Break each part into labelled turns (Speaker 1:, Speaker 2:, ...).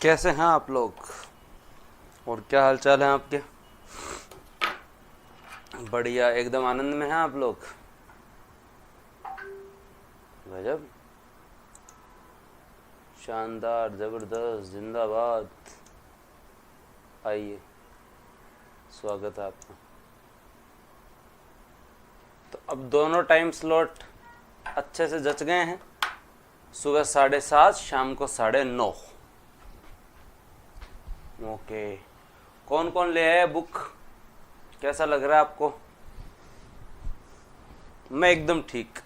Speaker 1: कैसे हैं आप लोग और क्या हाल चाल है आपके? बढ़िया, एकदम आनंद में हैं आप लोग। गजब, शानदार, जबरदस्त, जिंदाबाद। आइए, स्वागत है आपका। तो अब दोनों टाइम स्लॉट अच्छे से जच गए हैं। सुबह 7:30, शाम को 9:30। ओके, कौन कौन ले आया बुक? कैसा लग रहा है आपको? मैं एकदम ठीक।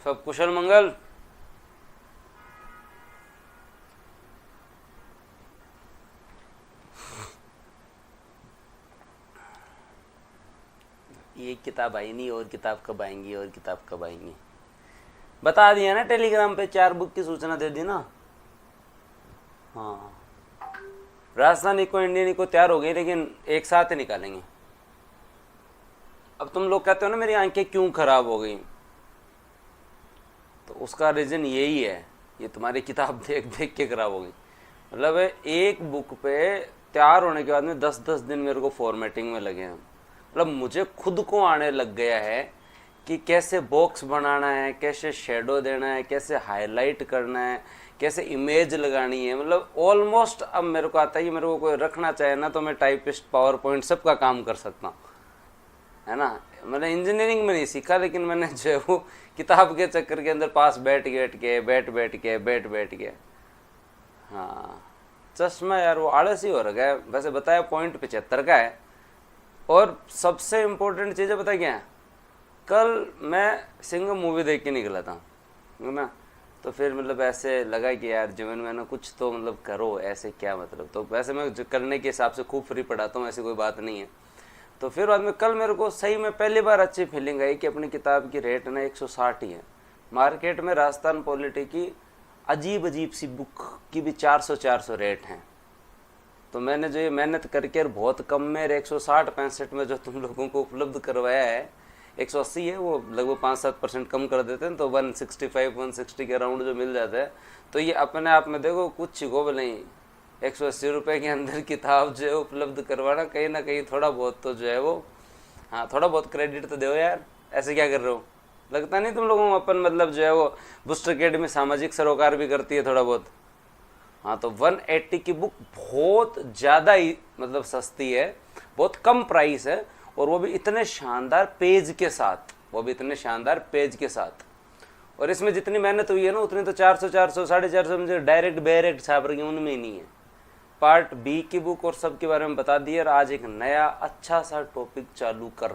Speaker 1: सब कुशल मंगल? ये किताब आई नहीं, और किताब कब आएंगी, और किताब कब आएंगी? बता दिया ना, टेलीग्राम पे 4 बुक की सूचना दे दी ना। हाँ, राजस्थान इको इंडियन इको तैयार हो गई, लेकिन एक साथ ही निकालेंगे। अब तुम लोग कहते हो ना मेरी आंखें क्यों खराब हो गई, तो उसका रीजन यही है, ये तुम्हारी किताब देख देख के खराब हो गई। मतलब एक बुक पे तैयार होने के बाद में 10-10 दिन मेरे को फॉर्मेटिंग में लगे हैं। मतलब मुझे खुद को आने लग गया है कि कैसे बॉक्स बनाना है, कैसे शेडो देना है, कैसे हाईलाइट करना है, कैसे इमेज लगानी है। मतलब ऑलमोस्ट अब मेरे को आता है कि मेरे को कोई रखना चाहे ना तो मैं टाइपिस्ट, पावर पॉइंट सबका काम कर सकता हूँ, है ना। मैंने इंजीनियरिंग में नहीं सीखा, लेकिन मैंने जो है वो किताब के चक्कर के अंदर पास बैठ के। हाँ, चश्मा यार वो आलसी हो रखा है। वैसे बताया पॉइंट 75 का है। और सबसे इम्पोर्टेंट चीज़ है पता क्या है, कल मैं सिंघम मूवी देख के निकला था ना, तो फिर मतलब ऐसे लगा कि यार जीवन में ना कुछ तो मतलब करो, ऐसे क्या मतलब। तो वैसे मैं जो करने के हिसाब से खूब फ्री पढ़ाता हूँ, ऐसी कोई बात नहीं है। तो फिर बाद में कल मेरे को सही में पहली बार अच्छी फीलिंग आई कि अपनी किताब की रेट ना 160 ही है। मार्केट में राजस्थान पॉलिटी की अजीब अजीब सी बुक की भी 400 रेट हैं। तो मैंने जो ये मेहनत करके बहुत कम में 160-65 में जो तुम लोगों को उपलब्ध करवाया है, 180 है, वो लगभग 5-7% कम कर देते हैं, तो 165-160 के अराउंड जो मिल जाता है। तो ये अपने आप में देखो कुछ को नहीं, 180 रुपये के अंदर किताब जो है उपलब्ध करवाना, कहीं ना कहीं थोड़ा बहुत तो जो है वो, हाँ थोड़ा बहुत क्रेडिट तो दो यार। ऐसे क्या कर रहे हो? लगता नहीं तुम लोगों को अपन मतलब जो है वो बुस्टर अकेडमी सामाजिक सरोकार भी करती है थोड़ा बहुत। हाँ, तो 180 की बुक बहुत ज़्यादा ही मतलब सस्ती है, बहुत कम प्राइस है, और वो भी इतने शानदार पेज के साथ, और इसमें जितनी मेहनत हुई है ना उतनी तो 400, 450 मुझे डायरेक्ट छाप रही उनमें ही नहीं है। पार्ट बी की बुक और सब के बारे में बता दिए, और आज एक नया अच्छा सा टॉपिक चालू कर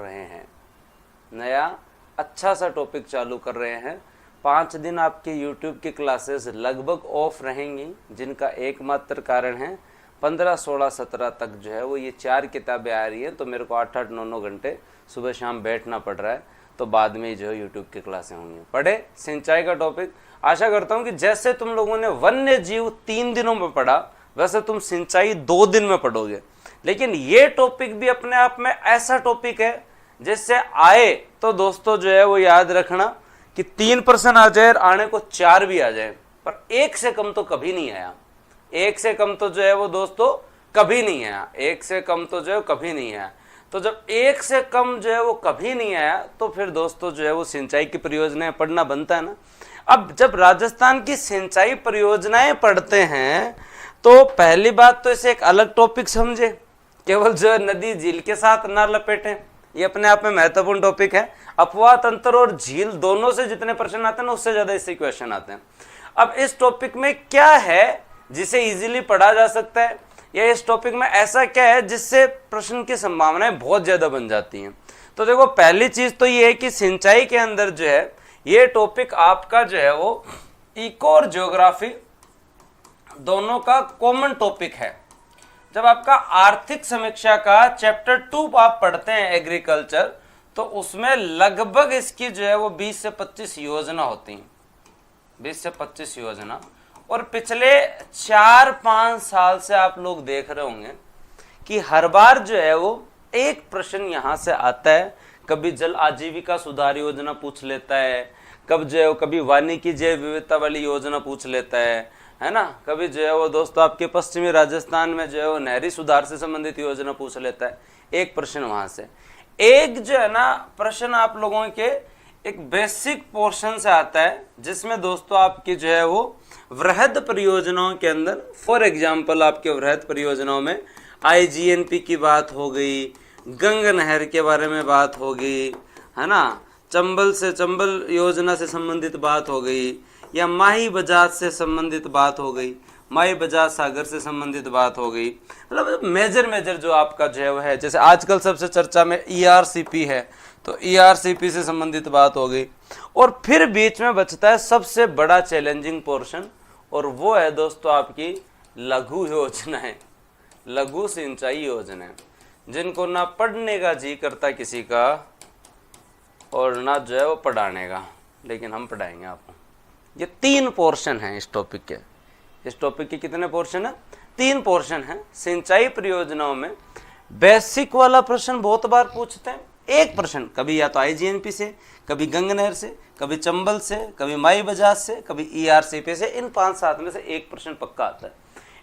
Speaker 1: रहे हैं। 5 दिन आपके YouTube की क्लासेस लगभग ऑफ रहेंगी, जिनका एकमात्र कारण है 15, 16, 17 तक जो है वो ये 4 किताबें आ रही हैं, तो मेरे को 8-8, 9-9 घंटे सुबह शाम बैठना पड़ रहा है। तो बाद में जो है YouTube की क्लासें होंगी। पढ़े सिंचाई का टॉपिक। आशा करता हूँ कि जैसे तुम लोगों ने वन्य जीव 3 दिनों में पढ़ा, वैसे तुम सिंचाई 2 दिन में पढ़ोगे। लेकिन ये टॉपिक भी अपने आप में ऐसा टॉपिक है जिससे आए तो दोस्तों जो है वो याद रखना कि 3% आ जाए, आने को 4 भी आ जाए, पर 1 से कम तो कभी नहीं आया। 1 से कम तो जो है वो दोस्तों कभी नहीं आया। 1 से कम तो जो है कभी नहीं आया। तो जब 1 से कम जो है वो कभी नहीं आया, तो फिर दोस्तों जो है वो सिंचाई की परियोजनाएं पढ़ना बनता है ना। अब जब राजस्थान की सिंचाई परियोजनाएं पढ़ते हैं, तो पहली बात तो इसे एक अलग टॉपिक समझे, केवल जो है नदी झील के साथ ना लपेटें। ये अपने आप में महत्वपूर्ण टॉपिक है। अपवाह तंत्र और झील दोनों से जितने प्रश्न आते हैं ना, उससे ज्यादा इससे क्वेश्चन आते हैं। अब इस टॉपिक में क्या है जिसे इजीली पढ़ा जा सकता है, या इस टॉपिक में ऐसा क्या है जिससे प्रश्न की संभावनाएं बहुत ज्यादा बन जाती हैं। तो देखो, पहली चीज तो ये है कि सिंचाई के अंदर जो है ये टॉपिक आपका जो है वो इको और ज्योग्राफी दोनों का कॉमन टॉपिक है। जब आपका आर्थिक समीक्षा का चैप्टर 2 आप पढ़ते हैं एग्रीकल्चर, तो उसमें लगभग इसकी जो है वो 20 से 25 योजना होती हैं, 20 से 25 योजना। और पिछले 4-5 साल से आप लोग देख रहे होंगे कि हर बार जो है वो एक प्रश्न यहां से आता है। कभी जल आजीविका सुधार योजना पूछ लेता है, कब जो है वो कभी वानिकी जैव विविधता वाली योजना पूछ लेता है ना, कभी जो है वो दोस्तों आपके पश्चिमी राजस्थान में जो है वो नहरी सुधार से संबंधित योजना पूछ लेता है। एक प्रश्न वहां से, एक जो है ना प्रश्न आप लोगों के एक बेसिक पोर्शन से आता है, जिसमें दोस्तों आपकी जो है वो वृहद परियोजनाओं के अंदर, फॉर एग्जाम्पल आपके वृहद परियोजनाओं में IGNP की बात हो गई, गंगा नहर के बारे में बात हो गई, है ना, चंबल योजना से संबंधित बात हो गई, या माही बजाज से संबंधित बात हो गई, माही बजाज सागर से संबंधित बात हो गई। मतलब मेजर जो आपका जो है वो है, जैसे आजकल सबसे चर्चा में ERCP है, तो ERCP से संबंधित बात हो गई। और फिर बीच में बचता है सबसे बड़ा चैलेंजिंग पोर्शन, और वो है दोस्तों आपकी लघु योजनाएं, लघु सिंचाई योजनाएं, जिनको ना पढ़ने का जी करता किसी का और ना जो है वो पढ़ाने का, लेकिन हम पढ़ाएंगे आपको। ये 3 पोर्शन हैं इस टॉपिक के। इस टॉपिक के कितने पोर्शन है? 3 पोर्शन हैं। सिंचाई परियोजनाओं में बेसिक वाला प्रश्न बहुत बार पूछते हैं, एक प्रश्न कभी या तो IGNP से, कभी गंगा नहर से, कभी चंबल से, कभी माई बजाज से, कभी ERCP से। इन 5-7 में से एक प्रश्न पक्का आता है।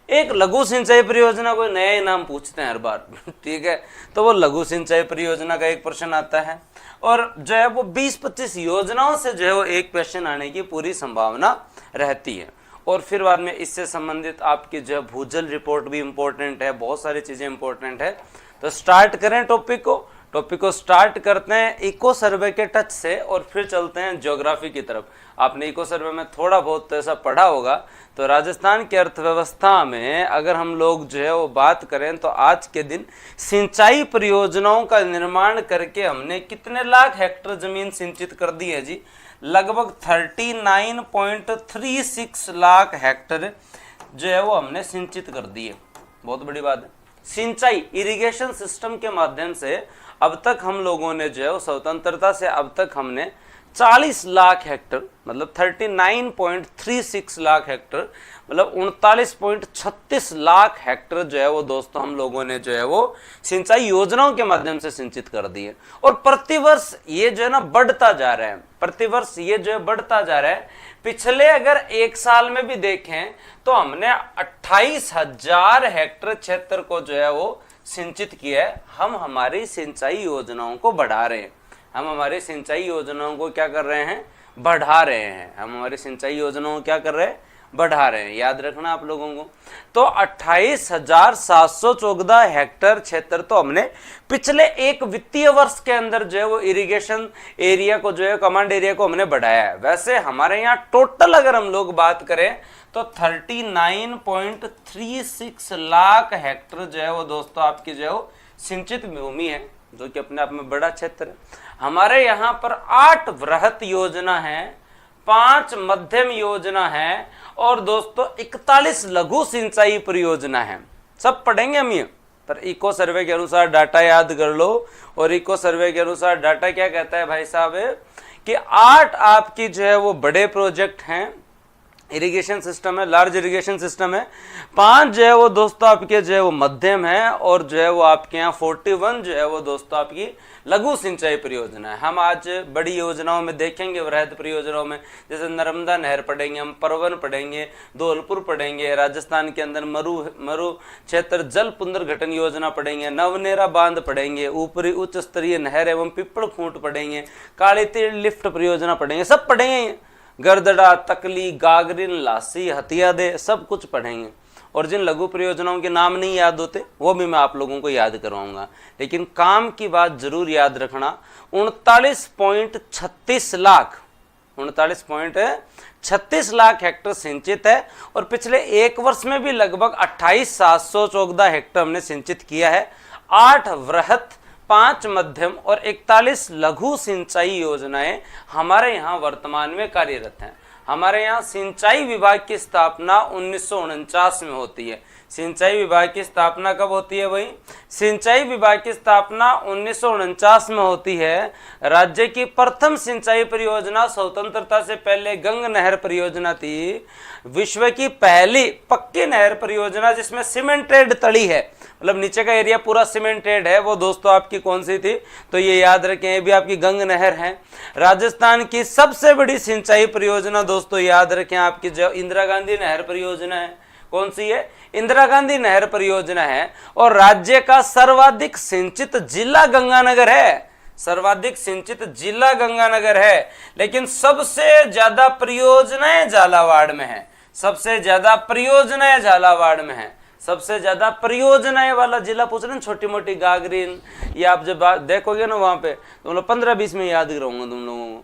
Speaker 1: एक लघु सिंचाई परियोजना को नया इनाम पूछते हैं हर बार ठीक है, तो वो लघु सिंचाई परियोजना का एक प्रश्न आता है, और जो है वो 20-25 योजनाओं से जो है वो एक क्वेश्चन आने की पूरी संभावना रहती है। और फिर बाद में इससे संबंधित आपकी जो है भूजल रिपोर्ट भी इम्पोर्टेंट है, बहुत सारी चीजें इंपॉर्टेंट है। तो स्टार्ट करें टॉपिक को स्टार्ट करते हैं इको सर्वे के टच से, और फिर चलते हैं ज्योग्राफी की तरफ। आपने इको सर्वे में थोड़ा बहुत तो ऐसा पढ़ा होगा। तो राजस्थान की अर्थव्यवस्था में अगर हम लोग जो है वो बात करें, तो आज के दिन सिंचाई परियोजनाओं का निर्माण करके हमने कितने लाख हेक्टेयर जमीन सिंचित कर दी है जी? लगभग 39.36 लाख हेक्टेयर जो है वो हमने सिंचित कर दी है। बहुत बड़ी बात है। सिंचाई इरिगेशन सिस्टम के माध्यम से अब तक हम लोगों ने जो है स्वतंत्रता से अब तक हमने 40 लाख हेक्टेयर, मतलब 39.36 लाख हेक्टेयर, मतलब 39.36 लाख हेक्टेयर जो है वो दोस्तों हम लोगों ने जो है वो सिंचाई योजनाओं के माध्यम से सिंचित कर दिए। और प्रतिवर्ष ये जो है ना बढ़ता जा रहा है, प्रतिवर्ष ये जो है बढ़ता जा रहा है। पिछले अगर एक साल में भी देखें तो हमने 28,000 हेक्टेयर क्षेत्र को जो है वो सिंचित किया है। हम हमारी सिंचाई योजनाओं को बढ़ा रहे हैं, हम हमारी सिंचाई योजनाओं को क्या कर रहे हैं? बढ़ा रहे हैं। हम हमारी सिंचाई योजनाओं को क्या कर रहे हैं? बढ़ा रहे हैं। याद रखना आप लोगों को। तो 28,714 हेक्टेयर क्षेत्र तो हमने पिछले एक वित्तीय वर्ष के अंदर जो है वो इरिगेशन एरिया को जो है कमांड एरिया को हमने बढ़ाया है। वैसे हमारे यहाँ टोटल अगर हम लोग बात करें तो 39.36 लाख हेक्टेयर जो है वो दोस्तों आपकी जो है वो सिंचित भूमि है, जो कि अपने आप में बड़ा क्षेत्र है। हमारे यहाँ पर 8 वृहत योजना है, 5 मध्यम योजना है, और दोस्तों 41 लघु सिंचाई परियोजना है। सब पढ़ेंगे हम ये, पर इको सर्वे के अनुसार डाटा याद कर लो। और इको सर्वे के अनुसार डाटा क्या कहता है भाई साहब कि 8 आपकी जो है वो बड़े प्रोजेक्ट हैं, इरिगेशन सिस्टम है, लार्ज इरिगेशन सिस्टम है, 5 जो है वो दोस्तों आपके जो है वो मध्यम है, और जो है वो आपके यहाँ 41 जो है वो दोस्तों आपकी लघु सिंचाई परियोजना है। हम आज बड़ी योजनाओं में देखेंगे, वृहद परियोजनाओं में जैसे नर्मदा नहर पढ़ेंगे, हम परवन पढ़ेंगे, धौलपुर पढ़ेंगे, राजस्थान के अंदर मरु क्षेत्र जल पुनर्गठन योजना पढ़ेंगे, नवनेरा बांध पढ़ेंगे, ऊपरी उच्च स्तरीय नहर एवं पिपड़ खूंट पढ़ेंगे, काली तीर लिफ्ट परियोजना पढ़ेंगे, सब पढ़ेंगे। गर्दड़ा, तकली, गागरिन, लासी, हथियादे, सब कुछ पढ़ेंगे। और जिन लघु परियोजनाओं के नाम नहीं याद होते वो भी मैं आप लोगों को याद करवाऊंगा, लेकिन काम की बात जरूर याद रखना। 39.36 लाख हेक्टेयर सिंचित है, और पिछले एक वर्ष में भी लगभग 28,714 हेक्टेयर हमने सिंचित किया है। 8 वृहत, 5 मध्यम और 41 लघु सिंचाई योजनाएं हमारे यहाँ वर्तमान में कार्यरत हैं। हमारे यहाँ सिंचाई विभाग की स्थापना 1949 में होती है। सिंचाई विभाग की स्थापना कब होती है भाई? सिंचाई विभाग की स्थापना 1949 में होती है। राज्य की प्रथम सिंचाई परियोजना स्वतंत्रता से पहले गंग नहर परियोजना थी। विश्व की पहली पक्की नहर परियोजना जिसमें सीमेंटेड तली है, मतलब नीचे का एरिया पूरा सीमेंटेड है, वो दोस्तों आपकी कौन सी थी? तो ये याद रखें, ये भी आपकी गंग नहर है। राजस्थान की सबसे बड़ी सिंचाई परियोजना दोस्तों याद रखें आपकी जो इंदिरा गांधी नहर परियोजना है। कौन सी है? इंदिरा गांधी नहर परियोजना है। और राज्य का सर्वाधिक सिंचित जिला गंगानगर है, सर्वाधिक सिंचित जिला गंगानगर है। लेकिन सबसे ज्यादा परियोजनाएं झालावाड़ में है, सबसे ज्यादा परियोजनाएं झालावाड़ में है। सबसे ज्यादा परियोजनाएं वाला जिला पूछ रहे हैं, छोटी मोटी गागरीन, ये आप जब देखोगे ना वहां पे तुम लोग 15-20 में याद कराऊंगा तुम लोगों को,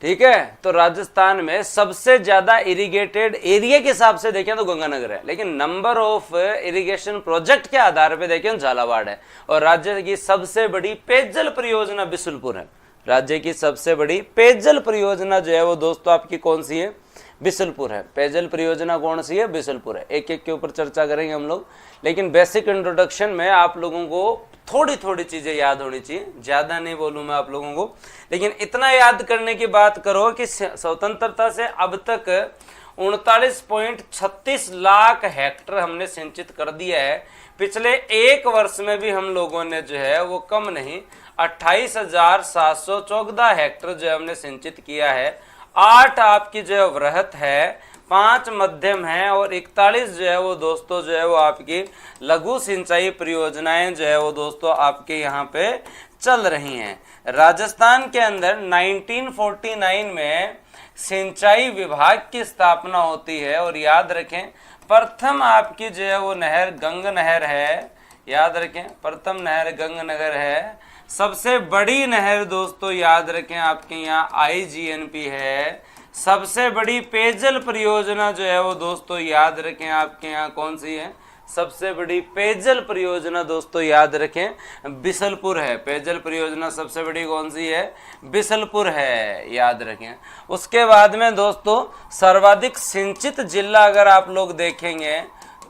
Speaker 1: ठीक है। तो राजस्थान में सबसे ज्यादा इरिगेटेड एरिया के हिसाब से देखें तो गंगानगर है, लेकिन नंबर ऑफ इरिगेशन प्रोजेक्ट के आधार पे देखें झालावाड़ है। और राज्य की सबसे बड़ी पेयजल परियोजना बिशुलपुर है। राज्य की सबसे बड़ी पेयजल परियोजना जो है वो दोस्तों आपकी कौन सी है? बिशुलपुर है। पेयजल परियोजना कौन सी है? बिशुलपुर है। एक एक के ऊपर चर्चा करेंगे हम लोग, लेकिन बेसिक इंट्रोडक्शन में आप लोगों को थोड़ी थोड़ी चीजें याद होनी चाहिए, ज्यादा नहीं बोलूं मैं आप लोगों को, लेकिन इतना याद करने की बात करो कि स्वतंत्रता से अब तक 39.36 लाख हेक्टर हमने सिंचित कर दिया है। पिछले एक वर्ष में भी हम लोगों ने जो है वो कम नहीं 28,714 हेक्टर जो हमने सिंचित किया है। 8 आपकी जो है वृहत है, 5 मध्यम है और 41 जो है वो दोस्तों जो है वो आपकी लघु सिंचाई परियोजनाएं जो है वो दोस्तों आपके यहाँ पे चल रही हैं। राजस्थान के अंदर 1949 में सिंचाई विभाग की स्थापना होती है। और याद रखें प्रथम आपकी जो है वो नहर गंग नहर है, याद रखें प्रथम नहर गंग नगर है। सबसे बड़ी नहर दोस्तों याद रखें आपके यहाँ IGNP है। सबसे बड़ी पेयजल परियोजना जो है वो दोस्तों याद रखें आपके यहाँ कौन सी है? सबसे बड़ी पेयजल परियोजना दोस्तों याद रखें बिशुलपुर है। पेयजल परियोजना सबसे बड़ी कौन सी है? बिशुलपुर है, याद रखें। उसके बाद में दोस्तों सर्वाधिक सिंचित जिला अगर आप लोग देखेंगे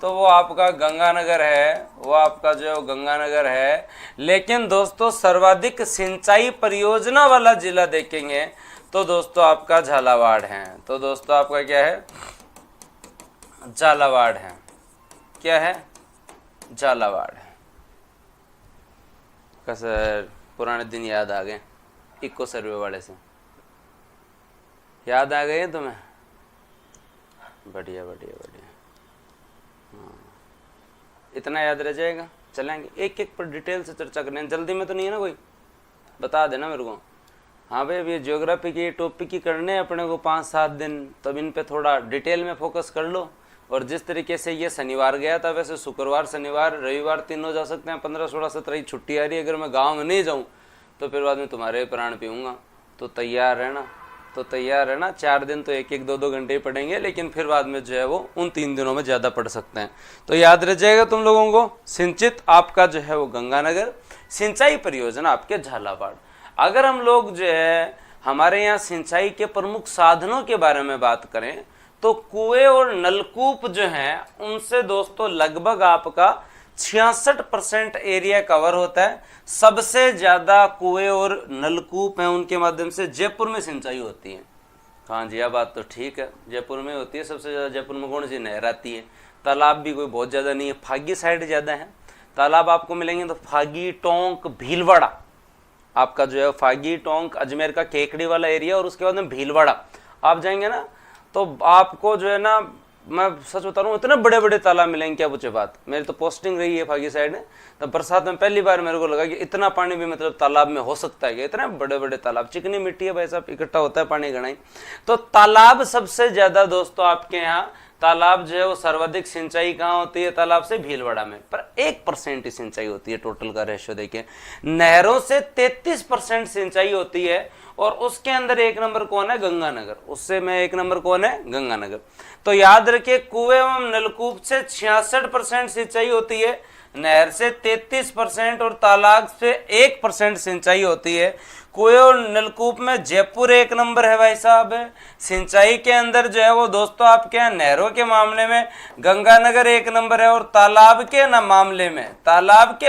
Speaker 1: तो वो आपका गंगानगर है, वो आपका जो गंगानगर है। लेकिन दोस्तों सर्वाधिक सिंचाई परियोजना वाला जिला देखेंगे तो दोस्तों आपका झालावाड़ है। तो दोस्तों आपका क्या है? झालावाड़ है। क्या है? झालावाड़ है। का सर पुराने दिन याद आ गए, इको सर्वे वाले से याद आ गए तुम्हें? बढ़िया बढ़िया बढ़िया, हाँ इतना याद रह जाएगा। चलेंगे एक एक पर डिटेल से चर्चा करने, जल्दी में तो नहीं है ना कोई? बता देना मेरे को। हाँ भाई, अब ये ज्योग्राफी की टॉपिक की करने अपने को 5-7 दिन, तब इन पे थोड़ा डिटेल में फोकस कर लो। और जिस तरीके से ये शनिवार गया था, वैसे शुक्रवार शनिवार रविवार तीनों जा सकते हैं। 15, 16, 17 की छुट्टी आ रही है। अगर मैं गाँव में नहीं जाऊँ तो फिर बाद में तुम्हारे प्राण पीऊँगा। तो तैयार रहना, तो तैयार रहना। 4 दिन तो 1-1, 2-2 घंटे ही पढ़ेंगे, लेकिन फिर बाद में जो है वो उन 3 दिनों में ज़्यादा पढ़ सकते हैं। तो याद रह जाएगा तुम लोगों को, सिंचित आपका जो है वो गंगानगर, सिंचाई परियोजना आपके झालावाड़। अगर हम लोग जो है हमारे यहाँ सिंचाई के प्रमुख साधनों के बारे में बात करें तो कुएं और नलकूप जो हैं उनसे दोस्तों लगभग आपका 66% एरिया कवर होता है। सबसे ज्यादा कुएं और नलकूप हैं, उनके माध्यम से जयपुर में सिंचाई होती है। हाँ जी, यह बात तो ठीक है, जयपुर में होती है सबसे ज्यादा। जयपुर में कौन सी नहर आती है? तालाब भी कोई बहुत ज्यादा नहीं है, फागी साइड ज्यादा है तालाब आपको मिलेंगे। तो फागी, टोंक, भीलवाड़ा आपका जो है, फागी, टोंक, अजमेर का केकड़ी वाला एरिया, और उसके बाद में भीलवाड़ा आप जाएंगे ना तो आपको जो है ना, मैं सच बता रहा हूँ, इतने बड़े बड़े तालाब मिलेंगे, क्या पूछे बात। मेरी तो पोस्टिंग रही है फागी साइड में, तो बरसात में पहली बार मेरे को लगा कि इतना पानी भी मतलब तालाब में हो सकता है कि इतने बड़े बड़े तालाब, चिकनी मिट्टी है भाई साहब, इकट्ठा होता है पानी घना ही। तो तालाब सबसे ज्यादा दोस्तों आपके यहाँ तालाब जो है वो सर्वाधिक सिंचाई कहाँ होती है? तालाब से भीलवाड़ा में, पर 1% ही सिंचाई होती है। टोटल का रेशियो देखिए, नहरों से 33% सिंचाई होती है। और उसके अंदर 1 नंबर कौन है? गंगानगर। उससे मैं 1 नंबर कौन है? गंगानगर। तो याद रखिए, कुएं एवं नलकूप से 66% सिंचाई होती है, नहर से 33% और तालाब से 1% सिंचाई होती है। कुएं और नलकूप में जयपुर 1 नंबर है भाई साहब। सिंचाई के अंदर जो है वो दोस्तों आपके यहाँ नहरों के मामले में गंगानगर 1 नंबर है, और तालाब के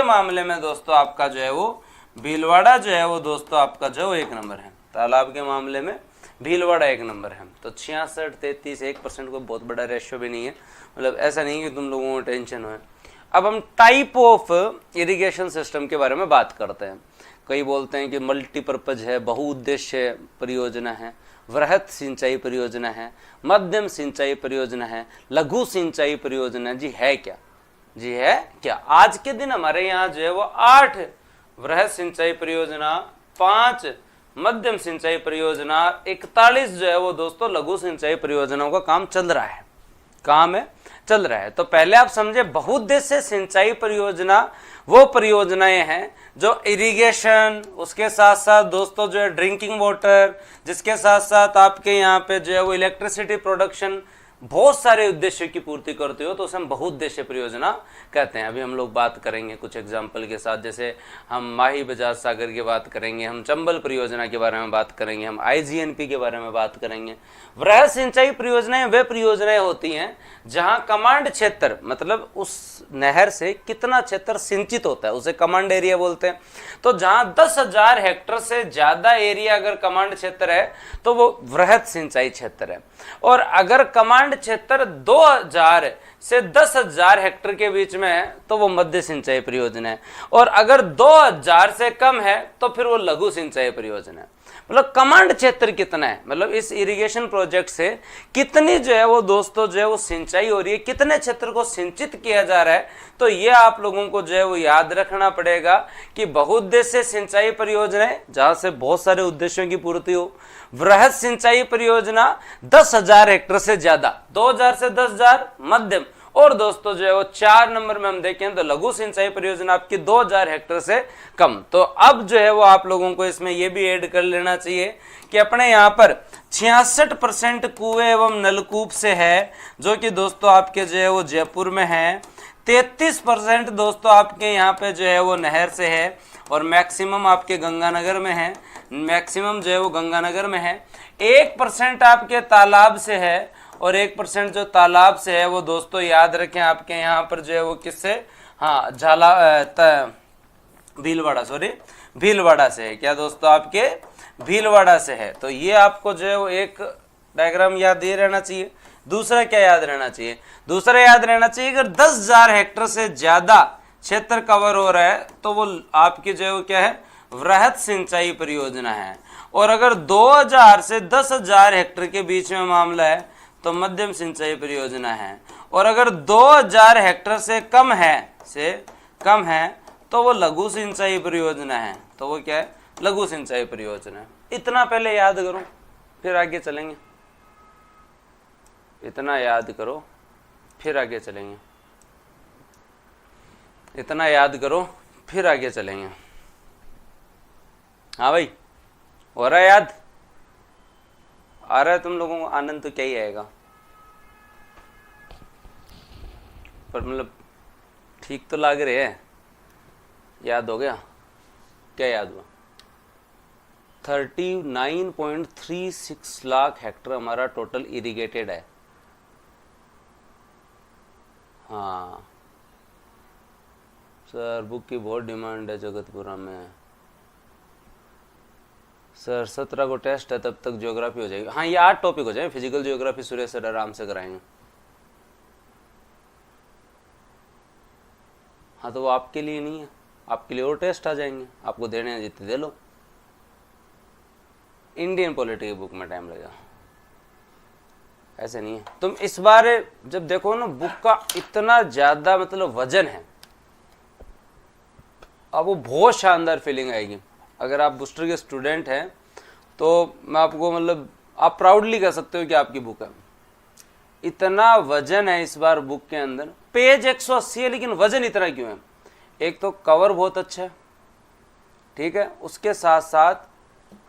Speaker 1: मामले में दोस्तों आपका जो है वो भीलवाड़ा जो है वो दोस्तों आपका जो 1 नंबर है। तालाब के मामले में भीलवाड़ा 1 नंबर है। तो 66, 33, 1% कोई बहुत बड़ा रेशियो भी नहीं है, मतलब ऐसा नहीं कि तुम लोगों को टेंशन हो। अब हम टाइप ऑफ इरिगेशन सिस्टम के बारे में बात करते हैं। कई बोलते हैं कि मल्टीपर्पज है, बहुउद्देश्य परियोजना है, वृहत सिंचाई परियोजना है, मध्यम सिंचाई परियोजना है, लघु सिंचाई परियोजना। जी है क्या? जी है क्या? आज के दिन हमारे यहाँ जो है वो 8 वृहत सिंचाई परियोजना, 5 मध्यम सिंचाई परियोजना, 41 जो है वो दोस्तों लघु सिंचाई परियोजनाओं का काम चल रहा है। तो पहले आप समझे, बहुउद्देश्य सिंचाई परियोजना वो परियोजनाएं हैं जो इरिगेशन, उसके साथ साथ दोस्तों जो है ड्रिंकिंग वाटर, जिसके साथ साथ आपके यहाँ पे जो है वो इलेक्ट्रिसिटी प्रोडक्शन, बहुत सारे उद्देश्यों की पूर्ति करते हो, तो उसे हम बहुउद्देश्य परियोजना कहते हैं। अभी हम लोग बात करेंगे कुछ एग्जाम्पल के साथ, जैसे हम माही बजाज सागर की बात करेंगे, हम चंबल परियोजना के बारे में बात करेंगे, हम IGNP के बारे में बात करेंगे। वृहद सिंचाई परियोजनाएं वे परियोजनाएं होती हैं जहां कमांड क्षेत्र, मतलब उस नहर से कितना क्षेत्र सिंचित होता है, उसे कमांड एरिया बोलते हैं। तो जहां 10,000 हेक्टेयर से ज्यादा एरिया अगर कमांड क्षेत्र है तो वो वृहद सिंचाई क्षेत्र है, और अगर कमांड क्षेत्र 2000 से 10,000 हेक्टेयर के बीच में है तो वो मध्य सिंचाई परियोजना है, और अगर 2000 से कम है तो फिर वो लघु सिंचाई परियोजना है। मतलब कमांड क्षेत्र कितना है, मतलब इस इरिगेशन प्रोजेक्ट से कितनी जो है वो दोस्तों जो है वो सिंचाई हो रही है, कितने क्षेत्र को सिंचित किया जा रहा है। तो ये आप लोगों को जो है वो याद रखना पड़ेगा कि बहुउद्देश्य सिंचाई परियोजनाएं जहां से बहुत सारे उद्देश्यों की पूर्ति हो, वृहद सिंचाई परियोजना 10,000 हेक्टेयर से ज्यादा, 2000 से 10,000 मध्यम, और दोस्तों जो है वो 4 नंबर में हम देखें तो लघु सिंचाई परियोजना आपकी 2000 हेक्टेयर से कम। तो अब जो है वो आप लोगों को इसमें ये भी ऐड कर लेना चाहिए कि अपने यहाँ पर 66% कुएं एवं नलकूप से है, जो कि दोस्तों आपके जो है वो जयपुर में है। 33% दोस्तों आपके यहाँ पे जो है वो नहर से है, और मैक्सिमम आपके गंगानगर में है, मैक्सिमम जो है वो गंगानगर में है। 1% आपके तालाब से है, और 1% जो तालाब से है वो दोस्तों याद रखें आपके यहाँ पर जो है वो किससे, हाँ भीलवाड़ा से है। क्या दोस्तों? आपके भीलवाड़ा से है। तो ये आपको जो है वो एक डायग्राम याद ये रहना चाहिए। दूसरा क्या याद रहना चाहिए? दूसरा याद रहना चाहिए अगर 10,000 हेक्टेयर से ज्यादा क्षेत्र कवर हो रहा है तो वो आपकी जो है वो क्या है, वृहद सिंचाई परियोजना है। और अगर 2000 से 10,000 हेक्टेयर के बीच में मामला है तो मध्यम सिंचाई परियोजना है। और अगर 2000 हेक्टेयर से कम है तो वो लघु सिंचाई परियोजना है। तो वो क्या है? लघु सिंचाई परियोजना है। इतना पहले याद करो फिर आगे चलेंगे। इतना याद करो फिर आगे चलेंगे। इतना याद करो फिर आगे चलेंगे। हाँ भाई, हो रहा है याद? आ रहा है तुम लोगों को? आनंद तो क्या ही आएगा, पर मतलब ठीक तो लग रहे हैं। याद हो गया? क्या याद हुआ? 39.36 लाख हेक्टेयर हमारा टोटल इरिगेटेड है। हाँ सर, बुक की बहुत डिमांड है जगतपुरा में। सर 17 को टेस्ट है, तब तक ज्योग्राफी हो जाएगी। हाँ, ये 8 टॉपिक हो जाए। फिजिकल ज्योग्राफी सुरेश सर आराम से कराएंगे। हाँ, तो वो आपके लिए नहीं है, आपके लिए और टेस्ट आ जाएंगे। आपको देने हैं जितने दे लो। इंडियन पॉलिटी की बुक में टाइम लगेगा, ऐसे नहीं है। तुम इस बार जब देखो ना, बुक का इतना ज्यादा मतलब वजन है, अब वो बहुत शानदार फीलिंग आएगी। अगर आप बूस्टर के स्टूडेंट हैं तो मैं आपको मतलब आप प्राउडली कह सकते हो कि आपकी बुक है। इतना वजन है इस बार बुक के अंदर। पेज 180 है, लेकिन वजन इतना क्यों है? एक तो कवर बहुत अच्छा है, ठीक है, उसके साथ साथ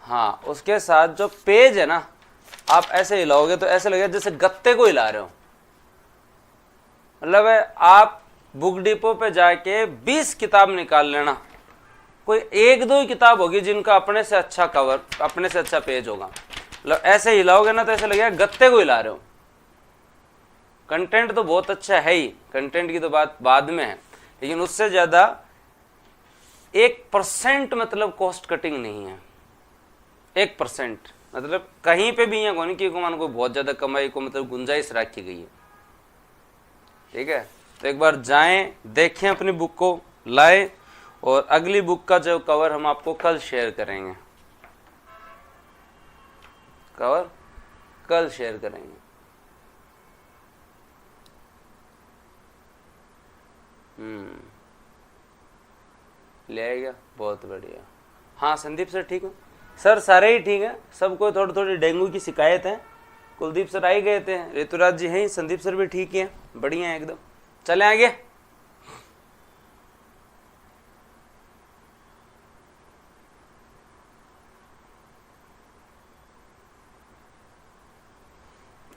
Speaker 1: हाँ उसके साथ जो पेज है ना, आप ऐसे हिलाओगे तो ऐसे लगेगा जैसे गत्ते को हिला रहे हो। मतलब है आप बुक डिपो पे जाके 20 किताब निकाल लेना, कोई एक दो ही किताब होगी जिनका अपने से अच्छा कवर, अपने से अच्छा पेज होगा। मतलब ऐसे हिलाओगे ना तो ऐसे लगेगा गत्ते को हिला रहे हो। कंटेंट तो बहुत अच्छा है ही, कंटेंट की तो बात बाद में है, लेकिन उससे ज्यादा 1% मतलब कॉस्ट कटिंग नहीं है। 1% मतलब कहीं पे भी है कोई कि मान को बहुत ज्यादा कमाई को मतलब गुंजाइश रखी गई है। ठीक है, तो एक बार जाएं, देखें, अपनी बुक को लाएं, और अगली बुक का जो कवर हम आपको कल शेयर करेंगे, कवर कल शेयर करेंगे। ले आएगा, बहुत बढ़िया। हाँ संदीप सर ठीक है सर, सारे ही ठीक है, सबको थोड़ी थोड़ी डेंगू की शिकायत है। कुलदीप सर आई गए थे, ऋतुराज जी हैं, संदीप सर भी ठीक है, बढ़िया है एकदम। चले आगे।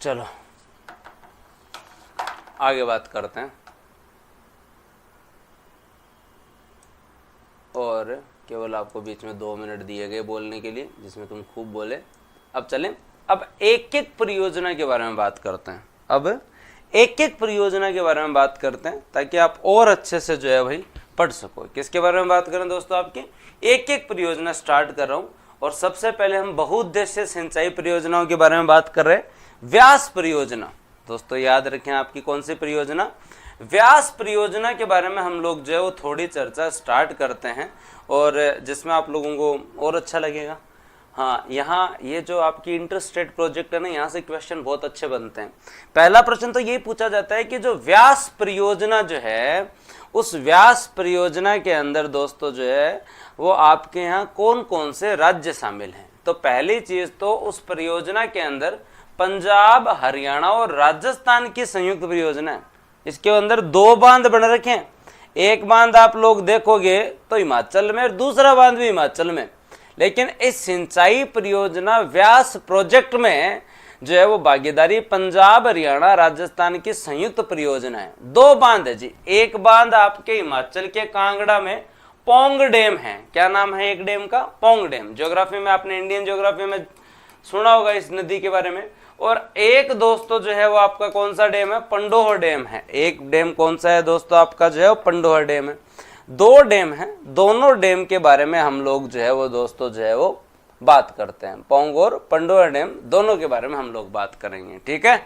Speaker 1: चलो आगे बात करते हैं, और केवल आपको बीच में 2 मिनट दिए गए बोलने के लिए, जिसमें तुम खूब बोले। अब चलें, अब एक एक परियोजना के बारे में बात करते हैं। अब एक एक परियोजना के बारे में बात करते हैं ताकि आप और अच्छे से जो है भाई पढ़ सको। किसके बारे में बात करें दोस्तों? आपकी एक एक परियोजना स्टार्ट कर रहा हूं, और सबसे पहले हम बहुउद्देश्य सिंचाई परियोजनाओं के बारे में बात कर रहे हैं। व्यास परियोजना, दोस्तों याद रखें आपकी कौन सी परियोजना? व्यास परियोजना के बारे में हम लोग जो है वो थोड़ी चर्चा स्टार्ट करते हैं, और जिसमें आप लोगों को और अच्छा लगेगा। हाँ, यहाँ ये जो आपकी इंटरस्टेट प्रोजेक्ट है ना, यहाँ से क्वेश्चन बहुत अच्छे बनते हैं। पहला प्रश्न तो यही पूछा जाता है कि जो व्यास परियोजना जो है, उस व्यास परियोजना के अंदर दोस्तों जो है वो आपके यहाँ कौन कौन से राज्य शामिल हैं? तो पहली चीज तो उस परियोजना के अंदर पंजाब, हरियाणा और राजस्थान की संयुक्त परियोजना है। इसके अंदर 2 बांध बन रखे हैं। एक बांध आप लोग देखोगे तो हिमाचल में, और दूसरा बांध भी हिमाचल में। लेकिन इस सिंचाई परियोजना व्यास प्रोजेक्ट में जो है वो भागीदारी पंजाब, हरियाणा, राजस्थान की संयुक्त परियोजना है। 2 बांध है जी। एक बांध आपके हिमाचल के कांगड़ा में पौंग डैम है। क्या नाम है एक डैम का? पौंग डैम। ज्योग्राफी में आपने, इंडियन ज्योग्राफी में सुना होगा इस नदी के बारे में। और एक दोस्तों जो है वो आपका कौन सा डैम है? पंडोह डैम है। एक डैम कौन सा है दोस्तों आपका जो है वो पंडोह डैम है। 2 डैम है, दोनों डैम के बारे में हम लोग जो है वो दोस्तों जो है वो बात करते हैं। पौंग और पंडोह डैम दोनों के बारे में हम लोग बात करेंगे। ठीक है,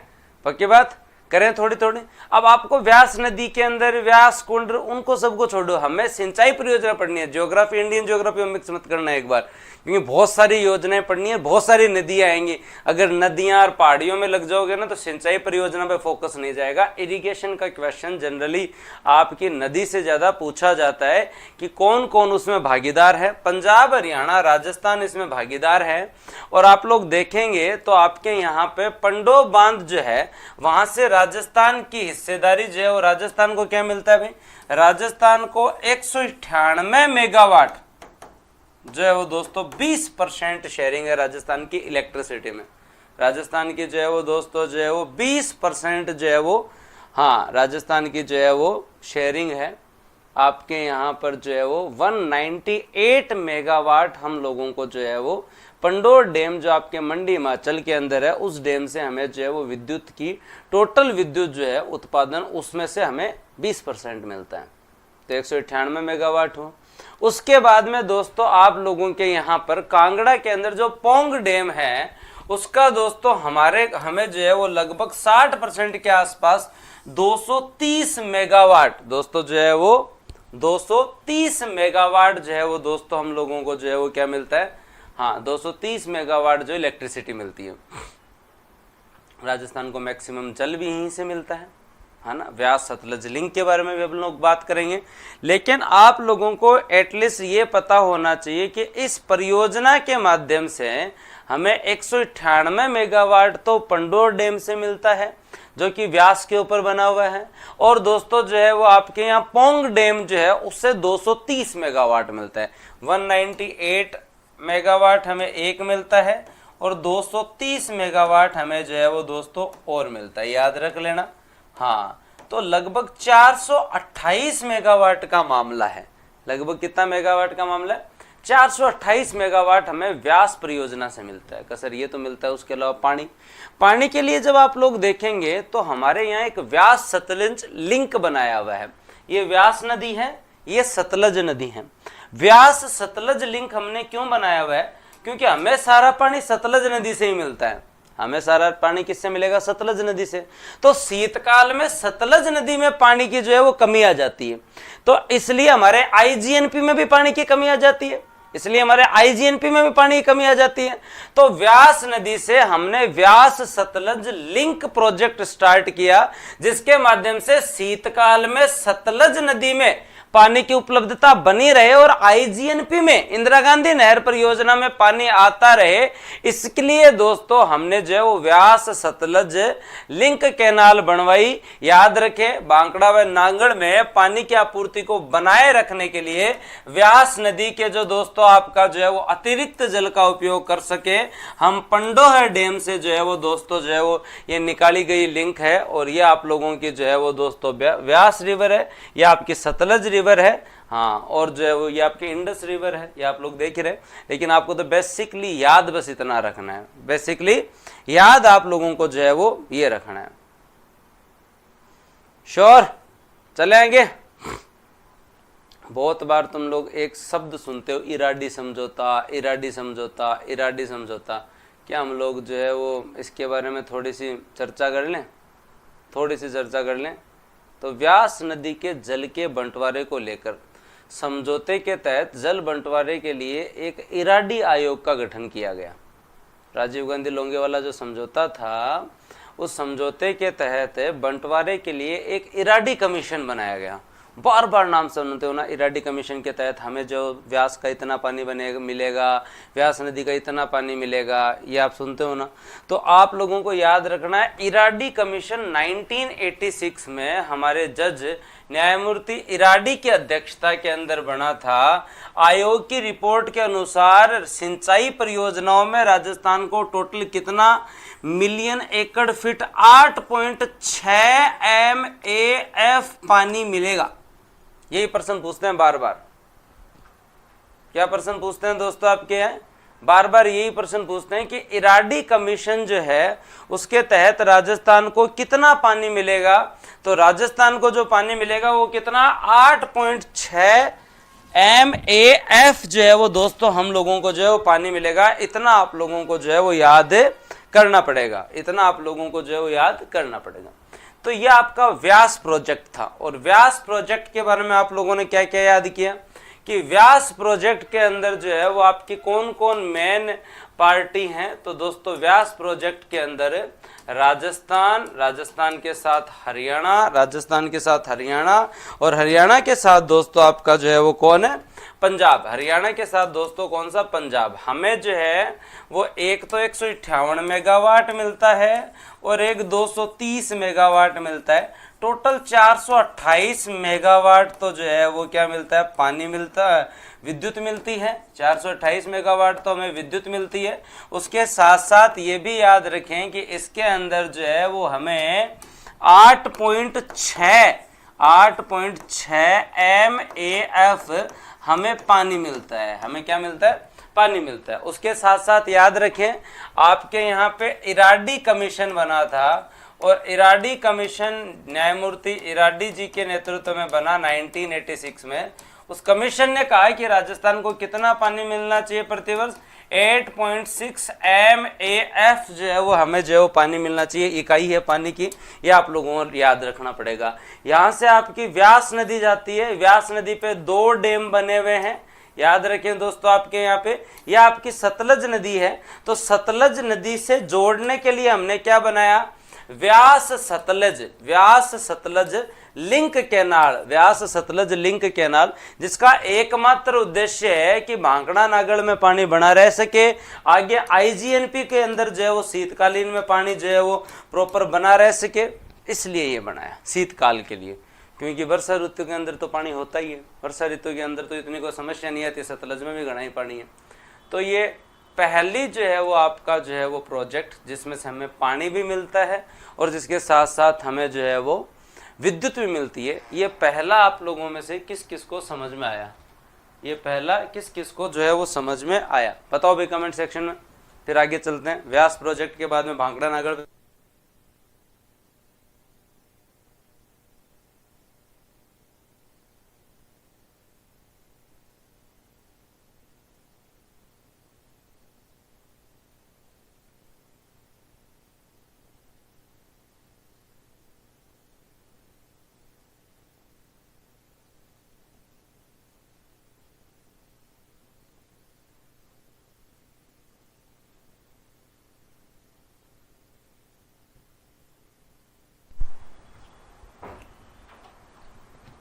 Speaker 1: पक्की बात करें थोड़ी थोड़ी। अब आपको व्यास नदी के अंदर व्यास कुंड, उनको सबको छोड़ो, हमें सिंचाई परियोजना पढ़नी है। ज्योग्राफी, इंडियन ज्योग्राफी में मिक्स मत करना एक बार, क्योंकि बहुत सारी योजनाएं पढ़नी है, बहुत सारी नदियां आएंगी। अगर नदियां और पहाड़ियों में लग जाओगे ना तो सिंचाई परियोजना पे फोकस नहीं जाएगा। इरिगेशन का क्वेश्चन जनरली आपकी नदी से ज्यादा पूछा जाता है कि कौन कौन उसमें भागीदार है। पंजाब, हरियाणा, राजस्थान इसमें भागीदार है। और आप लोग देखेंगे तो आपके यहाँ पे पंडोह बांध जो है, वहां से राजस्थान की हिस्सेदारी जो है वो, राजस्थान को क्या मिलता है भाई? राजस्थान को 198 मेगावाट जो है वो दोस्तों 20% शेयरिंग है राजस्थान की इलेक्ट्रिसिटी में। राजस्थान की जो है वो दोस्तों जो है वो 20% जो है वो, हाँ राजस्थान की जो है वो शेयरिंग है। आपके यहाँ पर जो है वो 198 मेगावाट हम लोगों को जो है वो पंडोह डैम जो आपके मंडी हिमाचल के अंदर है, उस डैम से हमें जो है वो विद्युत की टोटल विद्युत जो है उत्पादन, उसमें से हमें 20% मिलता है। तो 198 मेगावाट हो। उसके बाद में दोस्तों आप लोगों के यहाँ पर कांगड़ा के अंदर जो पौंग डैम है, उसका दोस्तों हमें जो है वो लगभग 60% के आसपास 230 मेगावाट दोस्तों जो है वो 230 मेगावाट जो है वो दोस्तों हम लोगों को जो है वो क्या मिलता है? हाँ 230 मेगावाट जो इलेक्ट्रिसिटी मिलती है। राजस्थान को मैक्सिमम जल भी यहीं से मिलता है ना। व्यास सतलज लिंक के बारे में भी हम लोग बात करेंगे, लेकिन आप लोगों को एटलीस्ट ये पता होना चाहिए कि इस परियोजना के माध्यम से हमें 198 मेगावाट तो पंडोह डैम से मिलता है जो कि व्यास के ऊपर बना हुआ है, और दोस्तों जो है वो आपके यहाँ पौंग डैम जो है उससे 230 मेगावाट मिलता है। 198 मेगावाट हमें एक मिलता है और 230 मेगावाट हमें जो है वो दोस्तों और मिलता है, याद रख लेना। हाँ, तो लगभग 428 मेगावाट का मामला है। लगभग कितना मेगावाट का मामला है? 428 मेगावाट हमें व्यास परियोजना से मिलता है। कसर ये तो मिलता है। उसके अलावा पानी के लिए जब आप लोग देखेंगे तो हमारे यहाँ एक व्यास सतलज लिंक बनाया हुआ है। ये व्यास नदी है, ये सतलज नदी है। व्यास सतलज लिंक हमने क्यों बनाया हुआ है? क्योंकि हमें सारा पानी सतलज नदी से ही मिलता है। हमें सारा पानी किससे मिलेगा? सतलज नदी से। तो शीतकाल में सतलज नदी में पानी की जो है वो कमी आ जाती है, तो इसलिए हमारे आईजीएनपी में भी पानी की कमी आ जाती है। तो व्यास नदी से हमने व्यास सतलज लिंक प्रोजेक्ट स्टार्ट किया, जिसके माध्यम से शीतकाल में सतलज नदी में पानी की उपलब्धता बनी रहे और आईजीएनपी में, इंदिरा गांधी नहर परियोजना में पानी आता रहे। इसके लिए दोस्तों हमने जो है वो व्यास सतलज लिंक कैनाल बनवाई। याद रखें, बांकड़ा व नांगड़ में पानी की आपूर्ति को बनाए रखने के लिए व्यास नदी के जो दोस्तों आपका जो है वो अतिरिक्त जल का उपयोग कर सके, हम पंडोह डैम से जो है वो दोस्तों जो है वो ये निकाली गई लिंक है। और ये आप लोगों की जो है वो दोस्तों व्यास रिवर है, ये आपकी सतलज रिवर है, हाँ, और जो है वो ये आपके इंडस रिवर है, ये आप लोग देख रहे हैं। लेकिन आपको तो बेसिकली याद बस इतना रखना है, बेसिकली याद आप लोगों को जो है वो ये रखना है। श्योर? चले आएंगे। बहुत बार तुम लोग एक शब्द सुनते हो, इराडी समझौता, इराडी समझौता, इराडी समझौता। क्या हम लोग जो है वो इसके बारे में थोड़ी सी चर्चा कर लें? तो व्यास नदी के जल के बंटवारे को लेकर समझौते के तहत जल बंटवारे के लिए एक इराडी आयोग का गठन किया गया। राजीव गांधी लोंगेवाला जो समझौता था, उस समझौते के तहत बंटवारे के लिए एक इराडी कमीशन बनाया गया। बार बार नाम सुनते हो ना, इराडी कमीशन के तहत हमें जो व्यास का इतना पानी मिलेगा, व्यास नदी का इतना पानी मिलेगा, ये आप सुनते हो ना। तो आप लोगों को याद रखना है, इराडी कमीशन 1986 में हमारे जज न्यायमूर्ति इराडी की अध्यक्षता के अंदर बना था। आयोग की रिपोर्ट के अनुसार सिंचाई परियोजनाओं में राजस्थान को टोटल कितना मिलियन एकड़ फीट 8.6 MAF पानी मिलेगा। यही प्रश्न पूछते हैं बार बार। क्या प्रश्न पूछते हैं दोस्तों आपके हैं? बार बार यही प्रश्न पूछते हैं कि इराडी कमीशन जो है उसके तहत राजस्थान को कितना पानी मिलेगा। तो राजस्थान को जो पानी मिलेगा वो कितना? 8.6 MAF जो है वो दोस्तों हम लोगों को जो है वो पानी मिलेगा। इतना आप लोगों को जो है वो याद करना पड़ेगा, तो ये आपका व्यास प्रोजेक्ट था। और व्यास प्रोजेक्ट के बारे में आप लोगों ने क्या क्या याद किया कि व्यास प्रोजेक्ट के अंदर जो है वो आपकी कौन कौन मेन पार्टी हैं। तो दोस्तों व्यास प्रोजेक्ट के अंदर राजस्थान के साथ हरियाणा, और हरियाणा के साथ दोस्तों आपका जो है वो कौन है? पंजाब। हरियाणा के साथ दोस्तों कौन सा? पंजाब। हमें जो है वो एक तो 158 मेगावाट मिलता है और एक 230 मेगावाट मिलता है। टोटल 428 मेगावाट तो जो है वो क्या मिलता है? पानी मिलता है, विद्युत मिलती है। 428 मेगावाट तो हमें विद्युत मिलती है। उसके साथ साथ ये भी याद रखें कि इसके अंदर जो है वो हमें 8.6 MAF हमें पानी मिलता है। हमें क्या मिलता है? पानी मिलता है। उसके साथ साथ याद रखें आपके यहाँ पे इराडी कमीशन बना था, और इराडी कमीशन न्यायमूर्ति इराडी जी के नेतृत्व में बना 1986 में। उस कमीशन ने कहा कि राजस्थान को कितना पानी मिलना चाहिए प्रतिवर्ष? 8.6 MAF जो है वो हमें जो है वो पानी मिलना चाहिए। इकाई है पानी की, ये आप लोगों को याद रखना पड़ेगा। यहाँ से आपकी व्यास नदी जाती है। व्यास नदी पे 2 डैम बने हुए हैं, याद रखें दोस्तों आपके यहाँ पे। यह आपकी सतलज नदी है, तो सतलज नदी से जोड़ने के लिए हमने क्या बनाया? व्यास सतलज लिंक कैनाल, जिसका एकमात्र उद्देश्य है कि भांकड़ा नागड़ में पानी बना रह सके, आगे आईजीएनपी के अंदर जो है वो शीतकालीन में पानी जो है वो प्रॉपर बना रह सके, इसलिए ये बनाया शीतकाल के लिए। क्योंकि वर्षा ऋतु के अंदर तो पानी होता ही है, वर्षा ऋतु के अंदर तो इतनी कोई समस्या नहीं आती, सतलज में भी घना ही पानी है। तो ये पहली जो है वो आपका जो है वो प्रोजेक्ट जिसमें से हमें पानी भी मिलता है और जिसके साथ साथ हमें जो है वो विद्युत भी मिलती है। ये पहला आप लोगों में से किस किस को समझ में आया? ये पहला किस किस को जो है वो समझ में आया? बताओ भाई कमेंट सेक्शन में। फिर आगे चलते हैं। व्यास प्रोजेक्ट के बाद में भांकड़ा नागड़।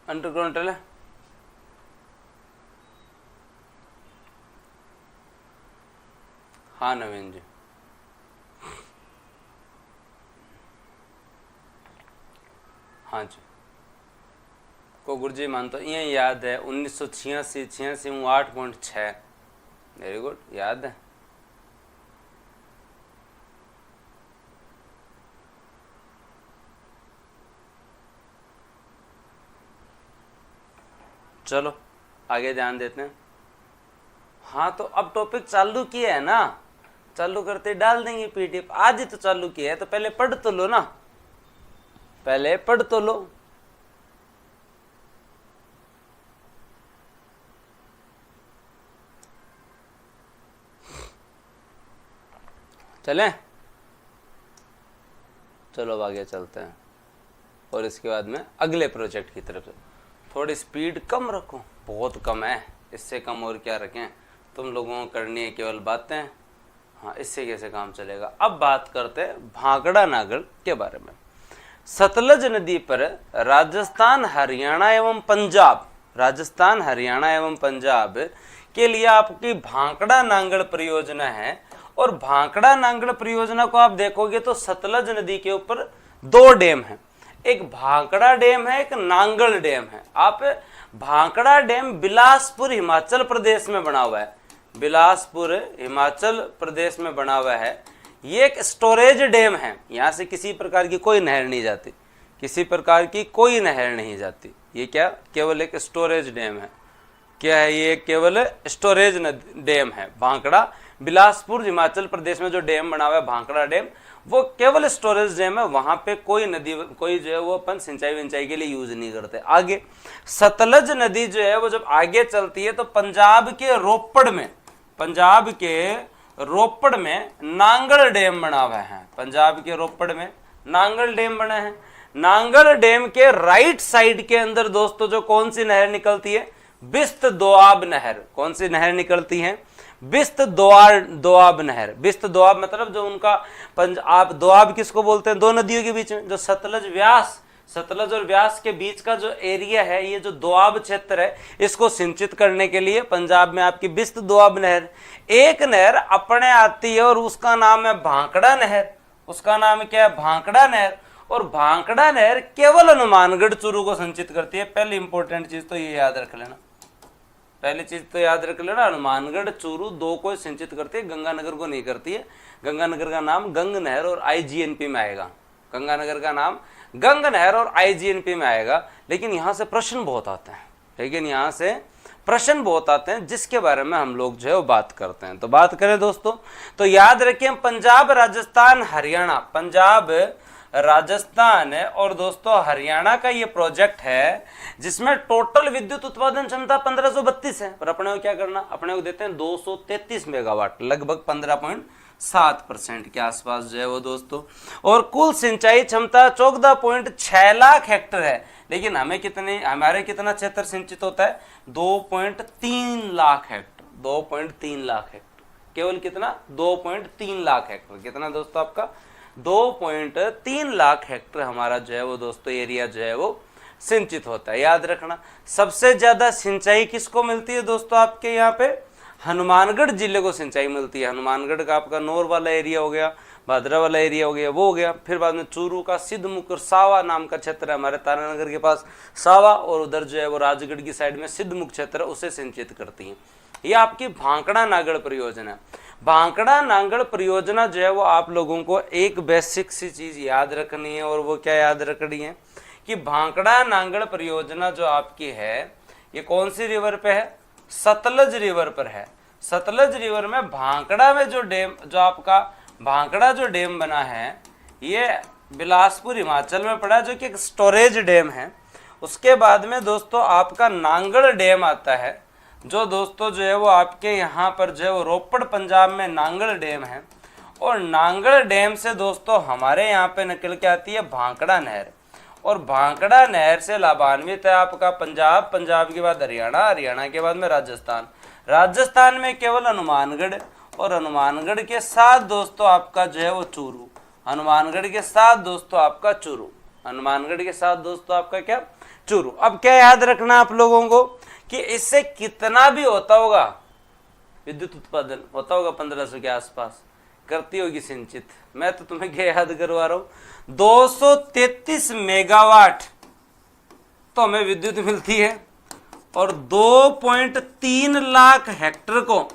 Speaker 1: Underground tunnel. हाँ नवीन जी, हाँ जी को गुरुजी मानते ये याद है 1986 हूँ 8.6। वेरी गुड, याद है। चलो आगे ध्यान देते हैं। हाँ तो अब टॉपिक चालू किया है ना, चालू करते डाल देंगे पीडीएफ। आज ही तो चालू किया है तो पहले पढ़ तो लो ना, पहले पढ़ तो लो। चलें? चलो अब आगे चलते हैं और इसके बाद में अगले प्रोजेक्ट की तरफ से। थोड़ी स्पीड कम रखो, बहुत कम है, इससे कम और क्या रखें। तुम लोगों को करनी है केवल बातें। हाँ इससे कैसे काम चलेगा। अब बात करते हैं भांकड़ा नागड़ के बारे में। सतलज नदी पर राजस्थान हरियाणा एवं पंजाब, राजस्थान हरियाणा एवं पंजाब के लिए आपकी भांकड़ा नांगड़ परियोजना है। और भांकड़ा नांगड़ परियोजना को आप देखोगे तो सतलज नदी के ऊपर दो डैम हैं, एक भांकड़ा डैम है, एक नांगल डैम है। आप भांकड़ा डैम बिलासपुर हिमाचल प्रदेश में बना हुआ है, बिलासपुर हिमाचल प्रदेश में बना हुआ है। ये एक स्टोरेज डैम है, यहाँ से किसी प्रकार की कोई नहर नहीं जाती, किसी प्रकार की कोई नहर नहीं जाती। ये क्या केवल एक स्टोरेज डैम है। क्या है ये? केवल स्टोरेज डैम है। भांकड़ा बिलासपुर हिमाचल प्रदेश में जो डैम बना हुआ है भांकड़ा डैम, वो केवल स्टोरेज डैम है। वहां पे कोई नदी, कोई जो है वो अपन सिंचाई विंचाई के लिए यूज नहीं करते। आगे सतलज नदी जो है वो जब आगे चलती है तो पंजाब के रोपड़ में, पंजाब के रोपड़ में नांगल डैम बना हुआ है। पंजाब के रोपड़ में नांगल डैम बना है। नांगल डैम के राइट साइड के अंदर दोस्तों जो कौन सी नहर निकलती है? बिस्त दोआब नहर। कौन सी नहर निकलती है? बिस्त दोआब नहर। बिस्त दोआब मतलब जो उनका आप दोआब किसको बोलते हैं? दो नदियों के बीच में जो सतलज व्यास, सतलज और व्यास के बीच का जो एरिया है, ये जो दोआब क्षेत्र है, इसको सिंचित करने के लिए पंजाब में आपकी बिस्त दोआब नहर। एक नहर अपने आती है और उसका नाम है भांकड़ा नहर। उसका नाम क्या है? भांकड़ा नहर। और भांकड़ा नहर केवल हनुमानगढ़ चूरू को संचित करती है। पहली इंपॉर्टेंट चीज तो ये याद रख लेना, पहली चीज तो याद रख लेना, हनुमानगढ़ चूरू दो को सिंचित करती है, गंगानगर को नहीं करती है। गंगानगर का नाम गंग नहर और आईजीएनपी में आएगा। गंगानगर का नाम गंग नहर और आईजीएनपी में आएगा। लेकिन यहाँ से प्रश्न बहुत आते हैं, लेकिन यहाँ से प्रश्न बहुत आते हैं जिसके बारे में हम लोग जो है वो बात करते हैं। तो बात करें दोस्तों तो याद रखिए पंजाब राजस्थान हरियाणा, पंजाब राजस्थान है और दोस्तों हरियाणा का ये प्रोजेक्ट है जिसमें टोटल विद्युत उत्पादन क्षमता 1532 है। पर अपने को क्या करना, अपने को देते हैं 233 मेगावाट, लगभग 15.7% के आसपास जो है वो दोस्तों। और कुल सिंचाई क्षमता 14.6 लाख हेक्टेयर है। लेकिन हमें कितने, हमारे कितना क्षेत्र सिंचित होता है? 2.3 लाख हेक्टेयर। 2.3 लाख हेक्टेयर, केवल कितना? 2.3 लाख हेक्टेयर। कितना दोस्तों आपका? 2.3 लाख हेक्टेयर हमारा जो है वो दोस्तों एरिया जो है वो सिंचित होता है। याद रखना सबसे ज्यादा सिंचाई किसको मिलती है दोस्तों? आपके यहाँ पे हनुमानगढ़ जिले को सिंचाई मिलती है। हनुमानगढ़ का आपका नौर वाला एरिया हो गया, भादरा वाला एरिया हो गया, वो हो गया। फिर बाद में चूरू का सिद्धमुख और सावा नाम का क्षेत्र है हमारे तारानगर के पास, सावा, और उधर जो है वो राजगढ़ की साइड में सिद्धमुख क्षेत्र, उसे सिंचित करती है। ये आपकी भांकड़ा नागड़ परियोजना। भांकड़ा नांगड़ परियोजना जो है वो आप लोगों को एक बेसिक सी चीज याद रखनी है, और वो क्या याद रखनी है कि भांकड़ा नांगड़ परियोजना जो आपकी है ये कौन सी रिवर पे है? सतलज रिवर पर है। सतलज रिवर में भांकड़ा में जो डैम, जो आपका भांकड़ा जो डैम बना है ये बिलासपुर हिमाचल में पड़ा है, जो कि एक स्टोरेज डैम है। उसके बाद में दोस्तों आपका नांगड़ डैम आता है, जो दोस्तों जो है वो आपके यहाँ पर जो है वो रोपड़ पंजाब में नांगड़ डैम है। और नांगड़ डैम से दोस्तों हमारे यहाँ पे निकल के आती है भांकड़ा नहर, और भांकड़ा नहर से लाभान्वित है आपका पंजाब, पंजाब के बाद हरियाणा, हरियाणा के बाद में राजस्थान, राजस्थान में केवल हनुमानगढ़, और हनुमानगढ़ के साथ दोस्तों आपका जो है वो चूरू, हनुमानगढ़ के साथ दोस्तों आपका चूरू, हनुमानगढ़ के साथ दोस्तों आपका क्या? चूरू। अब क्या याद रखना आप लोगों को कि इससे कितना भी होता होगा विद्युत उत्पादन, होता होगा 1500 के आसपास, करती होगी सिंचित। मैं तो तुम्हें क्या याद करवा रहा हूं, 233 मेगावाट तो हमें विद्युत मिलती है, और 2.3 लाख हेक्टर को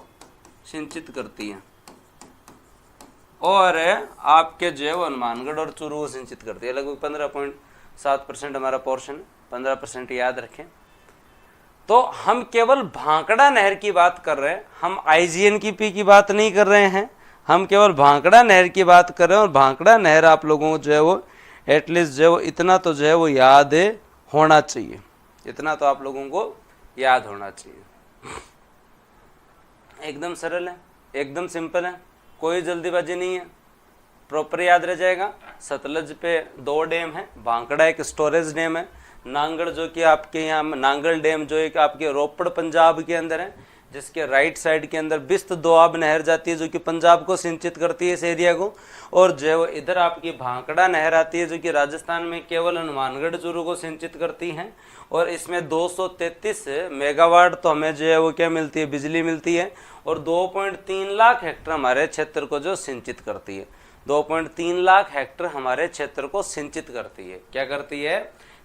Speaker 1: सिंचित करती है, और आपके जो है वो हनुमानगढ़ और चूरू को सिंचित करती है। लगभग 15.7% हमारा पोर्शन, 15% याद रखें। तो हम केवल भांकड़ा नहर की बात कर रहे हैं, हम IGNP की बात नहीं कर रहे हैं, हम केवल भांकड़ा नहर की बात कर रहे हैं। और भांकड़ा नहर आप लोगों को जो है वो एटलीस्ट जो है वो इतना तो जो है वो याद होना चाहिए, इतना तो आप लोगों को याद होना चाहिए। एकदम सरल है, एकदम सिंपल है, कोई जल्दीबाजी नहीं है, प्रॉपर याद रह जाएगा। सतलज पे 2 डैम है, भांकड़ा एक स्टोरेज डैम है, नांगड़ जो कि आपके यहाँ नांगल डैम जो एक आपके रोपड़ पंजाब के अंदर है, जिसके राइट साइड के अंदर बिस्त दोआब नहर जाती है जो कि पंजाब को सिंचित करती है इस एरिया को, और जो है वो इधर आपकी भांकड़ा नहर आती है जो कि राजस्थान में केवल हनुमानगढ़ चूरू को सिंचित करती है। और इसमें 233 मेगावाट तो हमें जो है वो क्या मिलती है? बिजली मिलती है, और 2.3 लाख हेक्टर हमारे क्षेत्र को जो सिंचित करती है, 2.3 लाख हेक्टर हमारे क्षेत्र को सिंचित करती है। क्या करती है?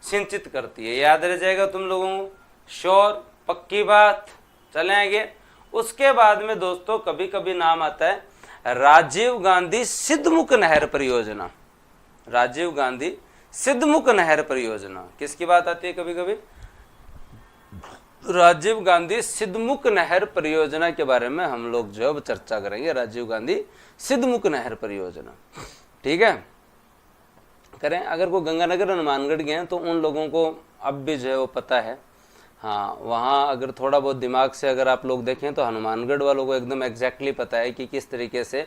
Speaker 1: सिंचित करती है। याद रह जाएगा तुम लोगों को, श्योर, पक्की बात। चलें आगे। उसके बाद में दोस्तों कभी कभी नाम आता है राजीव गांधी सिद्धमुख नहर परियोजना। राजीव गांधी सिद्धमुख नहर परियोजना किसकी बात आती है? कभी कभी राजीव गांधी सिद्धमुख नहर परियोजना के बारे में हम लोग जो है चर्चा करेंगे। राजीव गांधी सिद्धमुख नहर परियोजना, ठीक है, करें। अगर कोई गंगानगर हनुमानगढ़ गए हैं तो उन लोगों को अब भी जो है वो पता है। हाँ, वहाँ अगर थोड़ा बहुत दिमाग से अगर आप लोग देखें तो हनुमानगढ़ वालों को एकदम एग्जैक्टली पता है कि किस तरीके से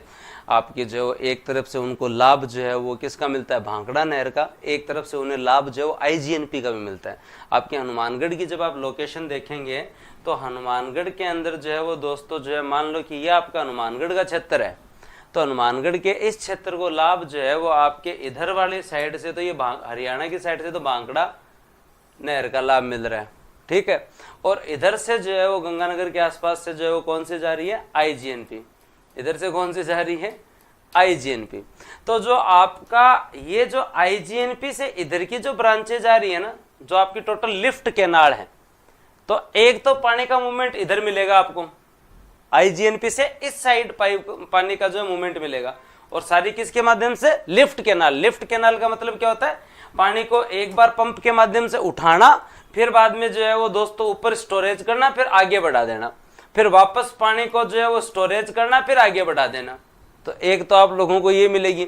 Speaker 1: आपकी जो एक तरफ से उनको लाभ जो है वो किसका मिलता है? भांकड़ा नहर का। एक तरफ से उन्हें लाभ जो है वो IGNP का भी मिलता है। आपके हनुमानगढ़ की जब आप लोकेशन देखेंगे तो हनुमानगढ़ के अंदर जो है वो दोस्तों जो है, मान लो कि ये आपका हनुमानगढ़ का क्षेत्र है, तो हनुमानगढ़ के इस क्षेत्र को लाभ जो है वो आपके इधर वाली साइड से, तो ये हरियाणा की साइड से तो भांकड़ा नहर का लाभ मिल रहा है, ठीक है। और इधर से जो है वो गंगानगर के आसपास से जो है वो कौन सी जा रही है? IGNP। इधर से कौन सी जा रही है? IGNP। तो जो आपका ये जो IGNP से इधर की जो ब्रांचें जा रही है ना, जो आपकी टोटल लिफ्ट कैनाल है, तो एक तो पानी का मूवमेंट इधर मिलेगा आपको, IGNP से इस साइड पानी का जो मूवमेंट मिलेगा, और सारी किसके माध्यम से? Lift canal. लिफ्ट कैनाल का मतलब क्या होता है? पानी को एक बार पंप के माध्यम से उठाना, फिर बाद में जो है वो दोस्तों ऊपर स्टोरेज करना, फिर आगे बढ़ा देना, फिर वापस पानी को जो है वो स्टोरेज करना, फिर आगे बढ़ा देना। तो एक तो आप लोगों को ये मिलेगी,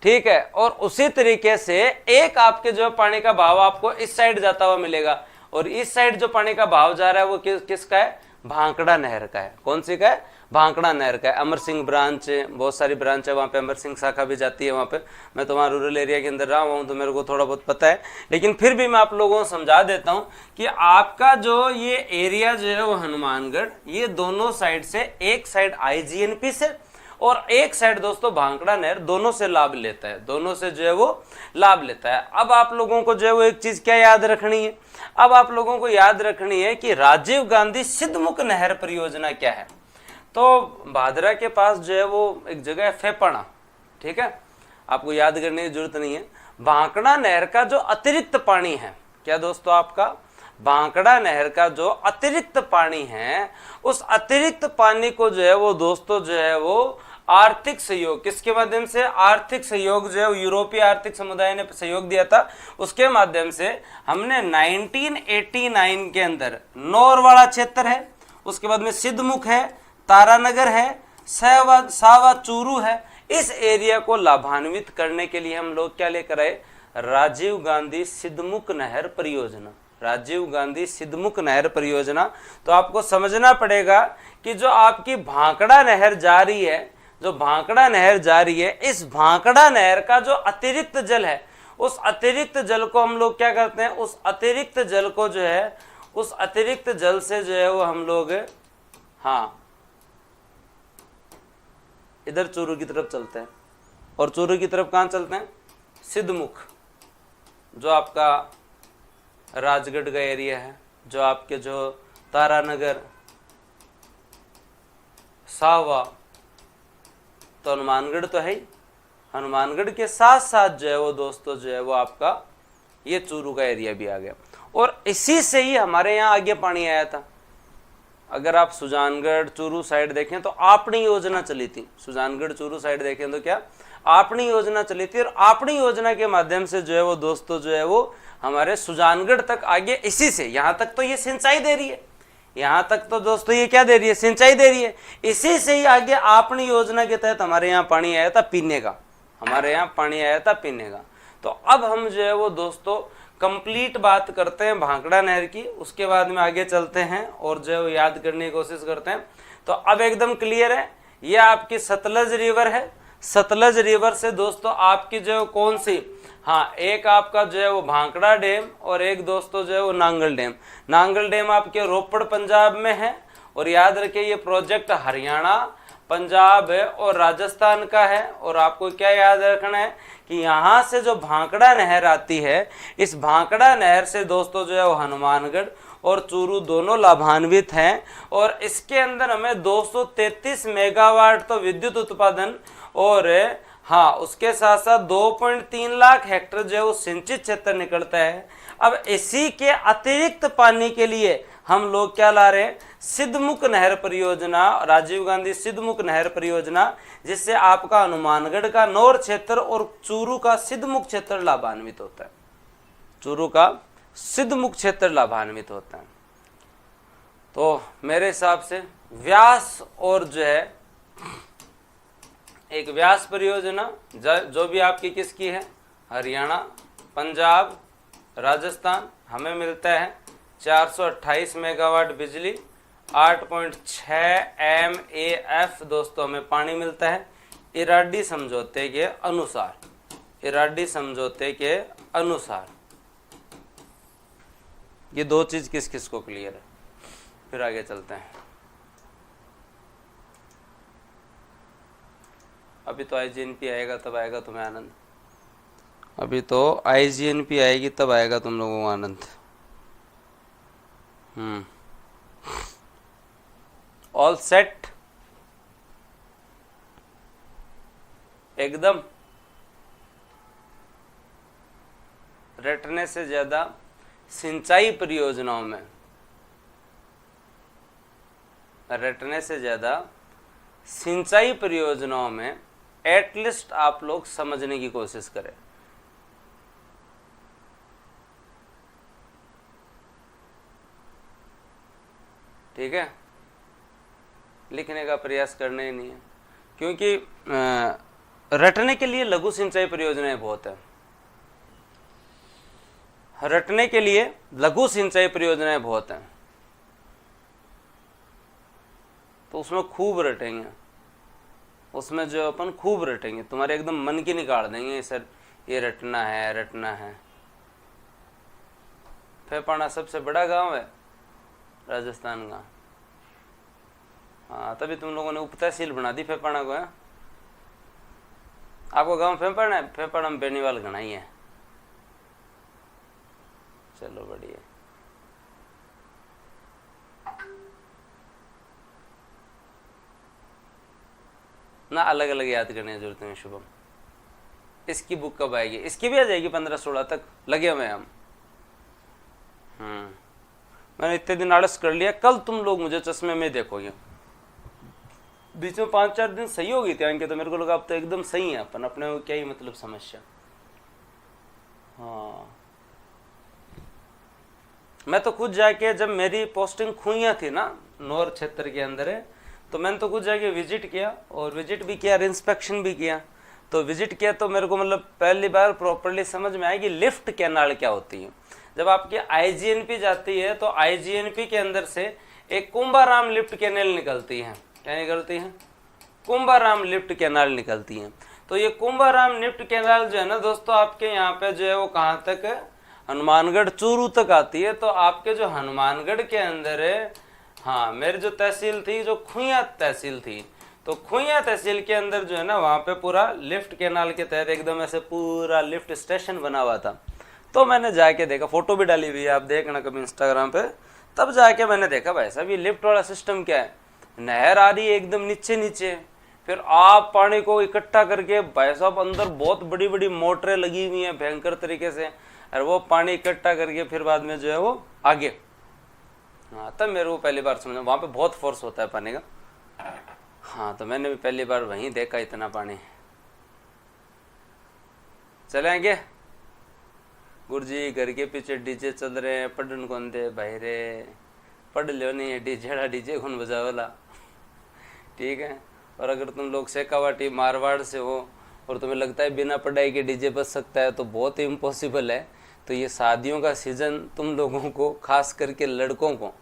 Speaker 1: ठीक है। और उसी तरीके से एक आपके जो पानी का भाव आपको इस साइड जाता हुआ मिलेगा, और इस साइड जो पानी का भाव जा रहा है वो किसका है? भांकड़ा नहर का है। कौन सी का है? भांकड़ा नहर का है। अमर सिंह ब्रांच, बहुत सारी ब्रांच है वहाँ पे, अमर सिंह शाखा भी जाती है वहाँ पे। मैं तो वहाँ रूरल एरिया के अंदर रहा हूँ तो मेरे को थोड़ा बहुत पता है, लेकिन फिर भी मैं आप लोगों को समझा देता हूँ कि आपका जो ये एरिया जो है वो हनुमानगढ़, ये दोनों साइड से, एक साइड IGNP से और एक साइड दोस्तों भांकड़ा नहर, दोनों से लाभ लेता है, दोनों से जो है वो लाभ लेता है। अब आप लोगों को जो है वो एक चीज क्या याद रखनी है? अब आप लोगों को याद रखनी है कि राजीव गांधी सिद्धमुख नहर परियोजना क्या है। तो भादरा के पास जो है वो एक जगह है फेपणा, ठीक है, आपको याद करने की जरूरत नहीं है। भांकड़ा नहर का जो अतिरिक्त पानी है, क्या दोस्तों, आपका भांकड़ा नहर का जो अतिरिक्त पानी है, उस अतिरिक्त पानी को जो है वो दोस्तों जो है वो आर्थिक सहयोग, किसके माध्यम से? आर्थिक सहयोग जो है यूरोपीय आर्थिक समुदाय ने सहयोग दिया था, उसके माध्यम से हमने 1989 के अंदर नौरवाड़ा क्षेत्र है, उसके बाद में सिद्धमुख है, तारानगर है, सावा चूरू है, इस एरिया को लाभान्वित करने के लिए हम लोग क्या लेकर आए? राजीव गांधी सिद्धमुख नहर परियोजना। राजीव गांधी सिद्धमुख नहर परियोजना। तो आपको समझना पड़ेगा कि जो आपकी भांकड़ा नहर जा रही है, जो भांकड़ा नहर जा रही है, इस भांकड़ा नहर का जो अतिरिक्त जल है, उस अतिरिक्त जल को हम लोग क्या करते हैं? उस अतिरिक्त जल को जो है, उस अतिरिक्त जल से जो है वो हम लोग इधर चूरू की तरफ चलते हैं। और चूरू की तरफ कहाँ चलते हैं? सिद्धमुख, जो आपका राजगढ़ का एरिया है, जो आपके जो तारानगर, सावा, तो हनुमानगढ़ तो है ही, हनुमानगढ़ के साथ साथ जो है वो दोस्तों जो है वो आपका ये चूरू का एरिया भी आ गया। और इसी से ही हमारे यहाँ आगे पानी आया था। अगर आप सुजानगढ़ चूरू साइड देखें तो आपनी योजना चली थी, सुजानगढ़ चूरू साइड देखें तो क्या आपनी योजना चली थी, और आपनी योजना के माध्यम से जो है वो दोस्तों जो है वो हमारे सुजानगढ़ तक आगे, इसी से यहाँ तक तो ये सिंचाई दे रही है, यहाँ तक तो दोस्तों ये क्या दे रही है? सिंचाई दे रही है। इसी से ही आगे आपनी योजना के तहत हमारे यहाँ पानी आया था पीने का, हमारे यहाँ पानी आया था पीने का। तो अब हम जो है वो दोस्तों कंप्लीट बात करते हैं भांकड़ा नहर की, उसके बाद में आगे चलते हैं और जो है वो याद करने की कोशिश करते हैं। तो अब एकदम क्लियर है, ये आपकी सतलज रिवर है। सतलज रिवर से दोस्तों आपकी जो कौन सी, एक आपका जो है वो भांकड़ा डैम, और एक दोस्तों जो है वो नांगल डैम। नांगल डैम आपके रोपड़ पंजाब में है, और याद रखिए ये प्रोजेक्ट हरियाणा, पंजाब है और राजस्थान का है। और आपको क्या याद रखना है कि यहाँ से जो भांकड़ा नहर आती है, इस भांकड़ा नहर से दोस्तों जो है वो हनुमानगढ़ और चूरू दोनों लाभान्वित हैं। और इसके अंदर हमें 233 मेगावाट तो विद्युत उत्पादन, और उसके साथ साथ 2.3 लाख हेक्टेयर जो है वो सिंचित क्षेत्र निकलता है। अब इसी के अतिरिक्त पानी के लिए हम लोग क्या ला रहे हैं? सिद्धमुख नहर परियोजना, राजीव गांधी सिद्धमुख नहर परियोजना, जिससे आपका हनुमानगढ़ का नौर क्षेत्र और चूरू का सिद्धमुख क्षेत्र लाभान्वित होता है। चूरू का सिद्धमुख क्षेत्र लाभान्वित होता है। तो मेरे हिसाब से व्यास और जो है एक व्यास परियोजना जो भी आपकी किसकी है? हरियाणा, पंजाब, राजस्थान, हमें मिलता है 428 मेगावाट बिजली, 8.6 MAF दोस्तों हमें पानी मिलता है इराडी समझौते के अनुसार। इराडी समझौते के अनुसार ये दो चीज किस किस को क्लियर है? फिर आगे चलते हैं। अभी तो IGNP आएगा तब आएगा तुम्हें आनंद, अभी तो IGNP आएगी तब आएगा तुम लोगों को आनंद। ऑल सेट एकदम। रटने से ज्यादा सिंचाई परियोजनाओं में, रटने से ज्यादा सिंचाई परियोजनाओं में एटलीस्ट आप लोग समझने की कोशिश करें। ठीक है, लिखने का प्रयास करना ही नहीं है, क्योंकि रटने के लिए लघु सिंचाई परियोजनाएं बहुत है। रटने के लिए लघु सिंचाई परियोजनाएं बहुत हैं, तो उसमें खूब रटेंगे, उसमें जो अपन खूब रटेंगे, तुम्हारे एकदम मन की निकाल देंगे सर ये रटना है रटना है। फेपाना सबसे बड़ा गांव है राजस्थान का। हाँ, तभी तुम लोगों ने उप तहसील बना दी फेपाना को। है आपको गांव फेपाना है? फेपाना में बेनीवाल घना ही है। चलो बढ़िया। ना अलग अलग याद करने की जरूरत नहीं शुभम। इसकी बुक कब आएगी? इसकी भी आ जाएगी 15-16 तक, लगे हुए हम। मैंने इतने दिन आलस कर लिया, कल तुम लोग मुझे चश्मे में देखोगे। बीच में 5-4 दिन सही हो गई थी अंकित, तो मेरे को लगा अब तो एकदम सही है अपन, अपने को क्या ही मतलब समस्या। हाँ, मैं तो खुद जाके, जब मेरी पोस्टिंग खुइयाँ थी ना नौर क्षेत्र के अंदर है, तो मैंने तो खुद जाके विजिट किया, और विजिट भी किया और इंस्पेक्शन भी किया। तो विजिट किया तो मेरे को मतलब पहली बार प्रॉपर्ली समझ में आया कि लिफ्ट कैनाल क्या होती है। जब आपकी आईजीएनपी जाती है तो आईजीएनपी के अंदर से एक कुंभाराम लिफ्ट कैनाल निकलती है। क्या निकलती है? कुंभाराम लिफ्ट कैनाल निकलती है। तो ये कुंभाराम लिफ्ट कैनाल जो है ना दोस्तों, आपके यहाँ पे जो है वो कहाँ तक है? हनुमानगढ़ चूरू तक आती है। तो आपके जो हनुमानगढ़ के अंदर है, हाँ, मेरी जो तहसील थी, जो खुइयाँ तहसील थी, तो खुइयाँ तहसील के अंदर जो है ना, वहाँ पे पूरा लिफ्ट कैनाल के तहत एकदम ऐसे पूरा लिफ्ट स्टेशन बना हुआ था। तो मैंने जाके देखा, फोटो भी डाली हुई है, आप देखना कभी इंस्टाग्राम पे। तब जाके मैंने देखा भाई साहब ये लिफ्ट वाला सिस्टम क्या है। नहर आ रही है एकदम नीचे नीचे, फिर आप पानी को इकट्ठा करके भाई साहब अंदर बहुत बड़ी बड़ी मोटरें लगी हुई हैं भयंकर तरीके से, और वो पानी इकट्ठा करके फिर बाद में जो है वो आगे। हाँ, तब मेरे को पहली बार समझा वहाँ पे बहुत फोर्स होता है पानी का। हाँ, तो मैंने भी पहली बार वहीं देखा इतना पानी। चले आगे। गुरुजी घर के पीछे डीजे चल रहे हैं, पढ़न कौन दे भाई रे, पढ़ लो नहीं है डीजे कौन बजावला। ठीक है। और अगर तुम लोग शेखावाटी मारवाड़ से हो और तुम्हें लगता है बिना पढ़ाई के डीजे बज सकता है, तो बहुत ही इम्पॉसिबल है। तो ये शादियों का सीज़न तुम लोगों को, खास करके लड़कों को,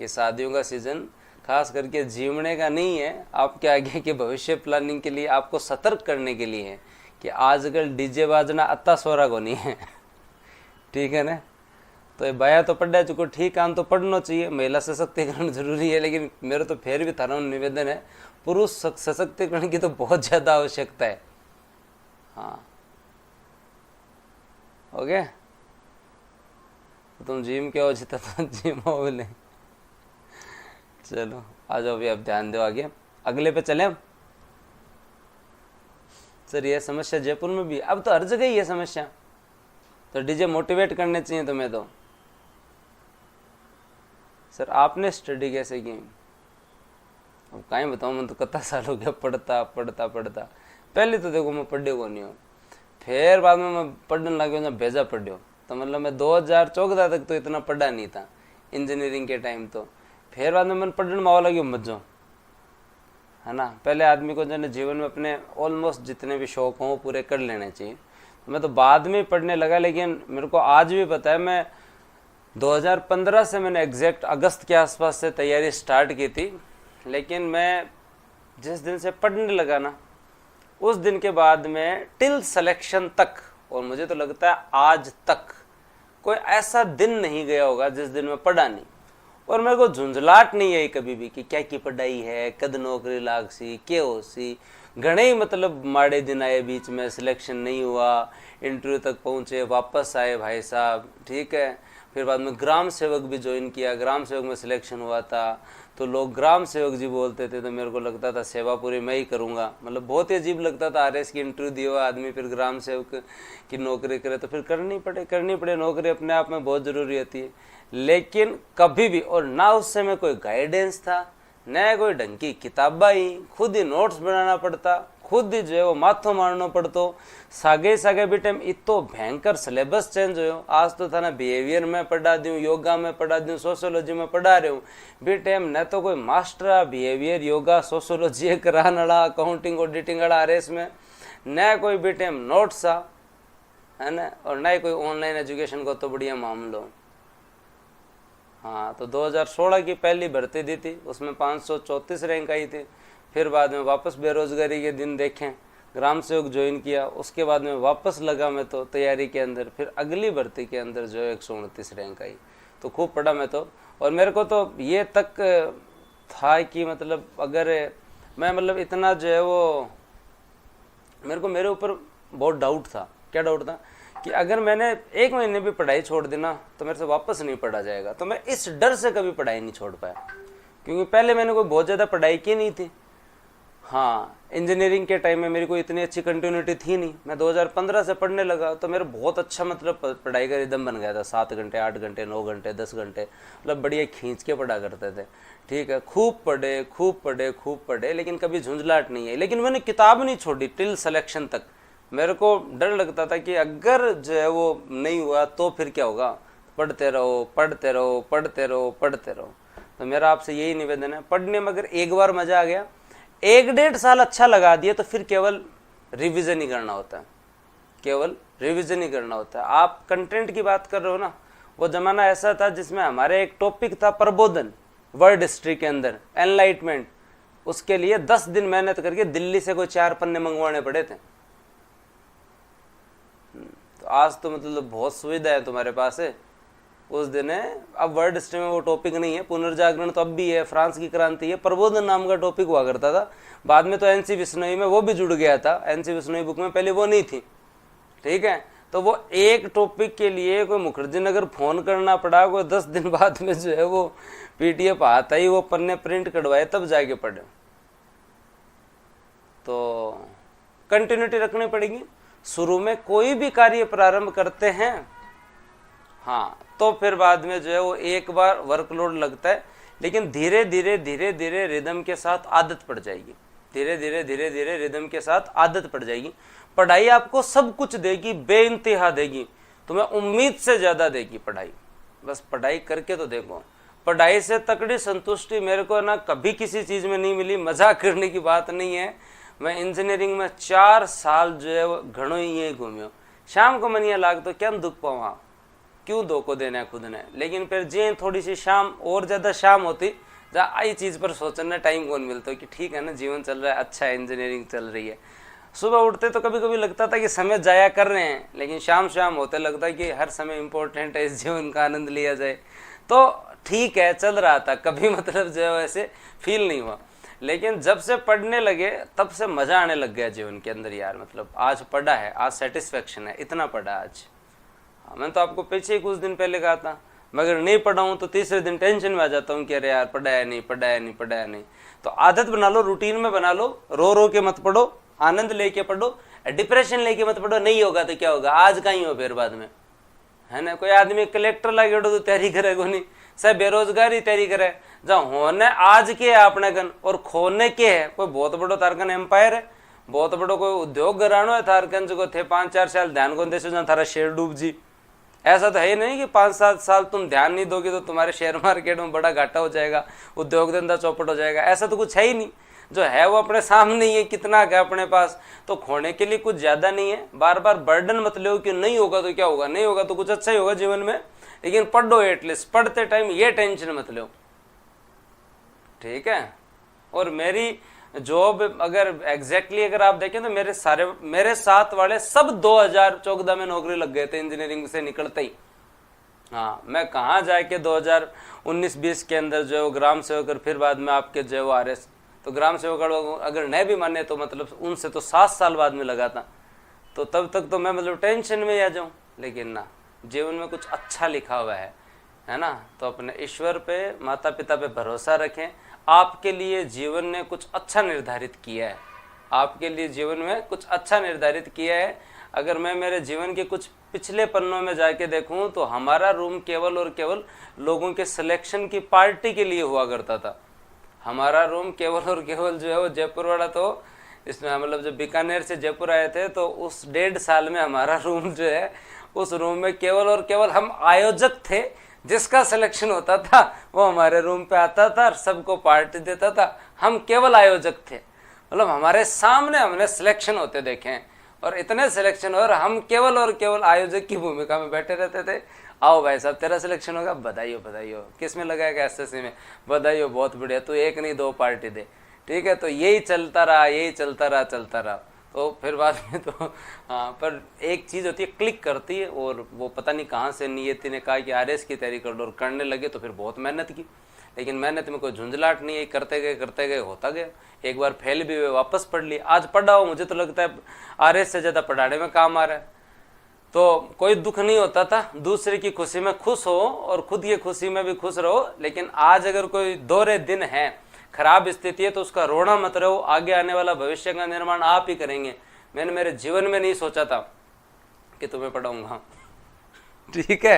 Speaker 1: ये शादियों का सीज़न खास करके जीवने का नहीं है, आपके आगे के भविष्य प्लानिंग के लिए, आपको सतर्क करने के लिए है कि आजकल डीजे बाजना अत्ता सोरा को नहीं है। ठीक है ना। तो बाया तो पढ़ा चुको, ठीक काम तो पढ़ना चाहिए, महिला सशक्तिकरण जरूरी है, लेकिन मेरा तो फिर भी थारा निवेदन है, पुरुष सशक्तिकरण की तो बहुत ज़्यादा आवश्यकता है। हाँ, ओके। तो तुम जिम क्या हो जितना तो जिम हो बोले। चलो आ जाओ भी, अब ध्यान दो आगे, अगले पे चले हम। सर ये समस्या जयपुर में भी, अब तो हर जगह ही है समस्या, तो डीजे मोटिवेट करने चाहिए तुम्हें तो। सर आपने स्टडी कैसे की? अब कहीं बताऊँ, मैं तो कितना साल हो गया पढ़ता पढ़ता पढ़ता। पहले तो देखो मैं पढ़े को नहीं हूँ, फिर बाद में मैं पढ़ने लग गया, भेजा पढ़ो। तो मतलब मैं 2014 तक तो इतना पढ़ा नहीं था इंजीनियरिंग के टाइम। तो फिर बाद में मैंने पढ़ने में लगी मज्जो, है ना। पहले आदमी को जो है जीवन में अपने ऑलमोस्ट जितने भी शौक हों पूरे कर लेने चाहिए। मैं तो बाद में पढ़ने लगा, लेकिन मेरे को आज भी पता है, मैं 2015 से मैंने एग्जैक्ट अगस्त के आसपास से तैयारी स्टार्ट की थी। लेकिन मैं जिस दिन से पढ़ने लगा ना, उस दिन के बाद में टिल सिलेक्शन तक, और मुझे तो लगता है आज तक कोई ऐसा दिन नहीं गया होगा जिस दिन मैं पढ़ा नहीं। और मेरे को झुंझलाहट नहीं आई कभी भी कि क्या की पढ़ाई है, कद नौकरी लाग सी, क्या हो सी। घणे ही मतलब माड़े दिन आए, बीच में सिलेक्शन नहीं हुआ, इंटरव्यू तक पहुँचे, वापस आए भाई साहब। ठीक है। फिर बाद में ग्राम सेवक भी ज्वाइन किया, ग्राम सेवक में सिलेक्शन हुआ था, तो लोग ग्राम सेवक जी बोलते थे, तो मेरे को लगता था सेवा पूरी मैं ही करूँगा। मतलब बहुत ही अजीब लगता था, आरएस की इंटरव्यू दिया हुआ आदमी फिर ग्राम सेवक की नौकरी करे, तो फिर करनी पड़े नौकरी, अपने आप में बहुत ज़रूरी होती है। लेकिन कभी भी, और ना उस समय कोई गाइडेंस था, न कोई ढंग की किताबा ही, खुद ही नोट्स बनाना पड़ता, खुद ही जो है वो माथो मारना पड़तो। सागे भी टाइम इतो भयंकर सिलेबस चेंज हो। आज तो था ना बिहेवियर में पढ़ा दूँ, योगा में पढ़ा दूँ, सोशोलॉजी में पढ़ा रहे हूँ भी टाइम, न तो कोई मास्टर बिहेवियर योगा सोशोलॉजी कराने वाला, अकाउंटिंग ऑडिटिंग वाला आरएस में, न कोई भी टाइम नोट्स आ, है ना, और न कोई ऑनलाइन एजुकेशन को तो बढ़िया मामलो। हाँ, तो 2016 की पहली भर्ती दी थी, उसमें 534 रैंक आई थी। फिर बाद में वापस बेरोजगारी के दिन देखें, ग्राम सेवक ज्वाइन किया, उसके बाद में वापस लगा मैं तो तैयारी के अंदर, फिर अगली भर्ती के अंदर जो 129 रैंक आई। तो खूब पढ़ा मैं तो, और मेरे को तो ये तक था कि मतलब अगर मैं मतलब इतना जो है वो, मेरे ऊपर बहुत डाउट था। क्या डाउट था? कि अगर मैंने 1 महीने भी पढ़ाई छोड़ दी ना, तो मेरे से वापस नहीं पढ़ा जाएगा। तो मैं इस डर से कभी पढ़ाई नहीं छोड़ पाया, क्योंकि पहले मैंने कोई बहुत ज़्यादा पढ़ाई की नहीं थी। हाँ, इंजीनियरिंग के टाइम में मेरी कोई इतनी अच्छी कंटिन्यूटी थी नहीं। मैं 2015 से पढ़ने लगा तो मेरा बहुत अच्छा मतलब पढ़ाई का रिदम बन गया था। 7 घंटे 8 घंटे 9 घंटे 10 घंटे मतलब बढ़िया खींच के पढ़ा करते थे। ठीक है, खूब पढ़े खूब पढ़े खूब पढ़े, लेकिन कभी झुंझलाहट नहीं है। लेकिन मैंने किताब नहीं छोड़ी टिल सिलेक्शन तक। मेरे को डर लगता था कि अगर जो है वो नहीं हुआ तो फिर क्या होगा। पढ़ते रहो पढ़ते रहो पढ़ते रहो पढ़ते रहो। तो मेरा आपसे यही निवेदन है, पढ़ने में अगर एक बार मजा आ गया, 1-1.5 साल अच्छा लगा दिया, तो फिर केवल रिवीजन ही करना होता है, केवल रिवीजन ही करना होता है। आप कंटेंट की बात कर रहे हो ना, वो जमाना ऐसा था जिसमें हमारे एक टॉपिक था प्रबोधन, वर्ल्ड हिस्ट्री के अंदर एनलाइटमेंट। उसके लिए 10 दिन मेहनत करके दिल्ली से कोई 4 पन्ने मंगवाने पड़े थे। तो आज तो मतलब बहुत सुविधा है तुम्हारे पास है, उस दिन है। अब वर्ल्ड हिस्ट्री में वो टॉपिक नहीं है, पुनर्जागरण तो अब भी है, फ्रांस की क्रांति है, प्रबोधन नाम का टॉपिक हुआ करता था। बाद में तो एनसी बिश्नोई में वो भी जुड़ गया था, एनसी बिश्नोई बुक में पहले वो नहीं थी। ठीक है, तो वो एक टॉपिक के लिए कोई मुखर्जी नगर फोन करना पड़ा, कोई 10 दिन बाद में जो है वो पीडीएफ आता ही वो पन्ने प्रिंट कटवाए तब जाके पढ़े। तो कंटिन्यूटी रखनी पड़ेगी। शुरू में कोई भी कार्य प्रारंभ करते हैं, हाँ, तो फिर बाद में जो है वो एक बार वर्कलोड लगता है, लेकिन धीरे धीरे धीरे धीरे रिदम के साथ आदत पड़ जाएगी। धीरे धीरे रिदम के साथ आदत पड़ जाएगी। पढ़ाई आपको सब कुछ देगी, बेइंतहा देगी, तुम्हें उम्मीद से ज्यादा देगी पढ़ाई। बस पढ़ाई करके तो देखो। पढ़ाई से तकड़ी संतुष्टि मेरे को ना कभी किसी चीज में नहीं मिली। मजाक करने की बात नहीं है। मैं इंजीनियरिंग में 4 साल जो है वो घणो ही यही घूम्यो। शाम को मनिया लाग तो क्या दुख पावा, क्यों दो को देना है खुद ने। लेकिन फिर जे थोड़ी सी शाम और ज्यादा शाम होती, जहाँ आई चीज पर सोचने टाइम कौन मिलता कि ठीक है ना, जीवन चल रहा है, अच्छा है, इंजीनियरिंग चल रही है। सुबह उठते तो कभी कभी लगता था कि समय जाया कर रहे हैं, लेकिन शाम शाम होते लगता है कि हर समय इंपॉर्टेंट है, इस जीवन का आनंद लिया जाए। तो ठीक है, चल रहा था, कभी मतलब जो है वैसे फील नहीं हुआ। लेकिन जब से पढ़ने लगे तब से मजा आने लग गया जीवन के अंदर। यार मतलब आज पढ़ा है, आज सेटिस्फेक्शन है, इतना पढ़ा आज। मैं तो आपको पीछे ही कुछ दिन पहले कहा था, मगर नहीं पढ़ा हूं तो तीसरे दिन टेंशन में आ जाता हूँ कि अरे यार पढ़ा है नहीं पढ़ा है नहीं पढ़ा है नहीं। तो आदत बना लो, रूटीन में बना लो, रो रो के मत पढ़ो, आनंद लेके पढ़ो, डिप्रेशन लेके मत पढ़ो। नहीं होगा तो क्या होगा, आज का ही हो फिर बाद में, है ना। कोई आदमी कलेक्टर लगे तो तैयारी करेगा नहीं, सब बेरोजगारी तैयारी करे। जहाँ होने आज के है अपने गन और खोने के है, कोई बहुत बड़ो तारकन एम्पायर है, बहुत बड़ो कोई उद्योग घरानो है तारकन जो थे 5-4 साल ध्यान को देशो जहाँ थारा शेयर डूब जी। ऐसा तो है ही नहीं कि 5-7 साल तुम ध्यान नहीं दोगे तो तुम्हारे शेयर मार्केट में बड़ा घाटा हो जाएगा, उद्योग धंधा चौपट हो जाएगा। ऐसा तो कुछ है ही नहीं। जो है वो अपने सामने ही है, कितना है अपने पास। तो खोने के लिए कुछ ज्यादा नहीं है। बार बार बर्डन मत लो कि नहीं होगा तो क्या होगा, नहीं होगा तो कुछ अच्छा ही होगा जीवन में। लेकिन पढ़ो एटलीस्ट, पढ़ते टाइम ये टेंशन मत लो, ठीक है। और मेरी जॉब अगर एग्जैक्टली अगर आप देखें तो मेरे साथ वाले सब 2014 में नौकरी लग गए थे इंजीनियरिंग से निकलते ही। हाँ, मैं कहाँ जाके 2019-20 के अंदर जो है वो ग्राम सेवक और फिर बाद में आपके जो है वो RS। तो ग्राम सेवक अगर नहीं भी माने तो मतलब उनसे तो 7 साल बाद में लगा था। तो तब तक तो मैं मतलब टेंशन में आ जाऊं। लेकिन ना, जीवन में कुछ अच्छा लिखा हुआ है ना। तो अपने ईश्वर पे, माता पिता पे भरोसा रखें। आपके लिए जीवन ने कुछ अच्छा निर्धारित किया है, आपके लिए जीवन में कुछ अच्छा निर्धारित किया है। अगर मैं मेरे जीवन के कुछ पिछले पन्नों में जाके देखूं तो हमारा रूम केवल और केवल लोगों के सिलेक्शन की पार्टी के लिए हुआ करता था। हमारा रूम केवल और केवल जो है वो जयपुर वाला, तो इसमें मतलब जब बीकानेर से जयपुर आए थे तो उस 1.5 साल में हमारा रूम जो है, उस रूम में केवल और केवल हम आयोजक थे। जिसका सिलेक्शन होता था वो हमारे रूम पे आता था और सबको पार्टी देता था। हम केवल आयोजक थे, मतलब हमारे सामने हमने सिलेक्शन होते देखे हैं। और इतने सिलेक्शन और हम केवल और केवल आयोजक की भूमिका में बैठे रहते थे। आओ भाई साहब तेरा सिलेक्शन होगा, बधाई हो बधाई हो। किस में लगाएगा, SSC में, बधाई हो बहुत बढ़िया, तू एक नहीं 2 पार्टी दे, ठीक है। तो यही चलता रहा, यही चलता रहा। तो फिर बाद में तो हाँ, पर एक चीज़ होती है क्लिक करती है। और वो पता नहीं कहाँ से नियति ने कहा कि RS की तैयारी कर लो, और करने लगे तो फिर बहुत मेहनत की। लेकिन मेहनत में कोई झुंझलाहट नहीं है, करते गए होता गया। एक बार फेल भी हुए, वापस पढ़ ली। आज पढ़ा हो, मुझे तो लगता है RS से ज़्यादा पढ़ाने में काम आ रहा है। तो कोई दुख नहीं होता था, दूसरे की खुशी में खुश हो और खुद की खुशी में भी खुश रहो। लेकिन आज अगर कोई दोहरे दिन है, खराब स्थिति है तो उसका रोना मत रहो, आगे आने वाला भविष्य का निर्माण आप ही करेंगे। मैंने मेरे जीवन में नहीं सोचा था कि तुम्हें पढ़ाऊंगा, ठीक है।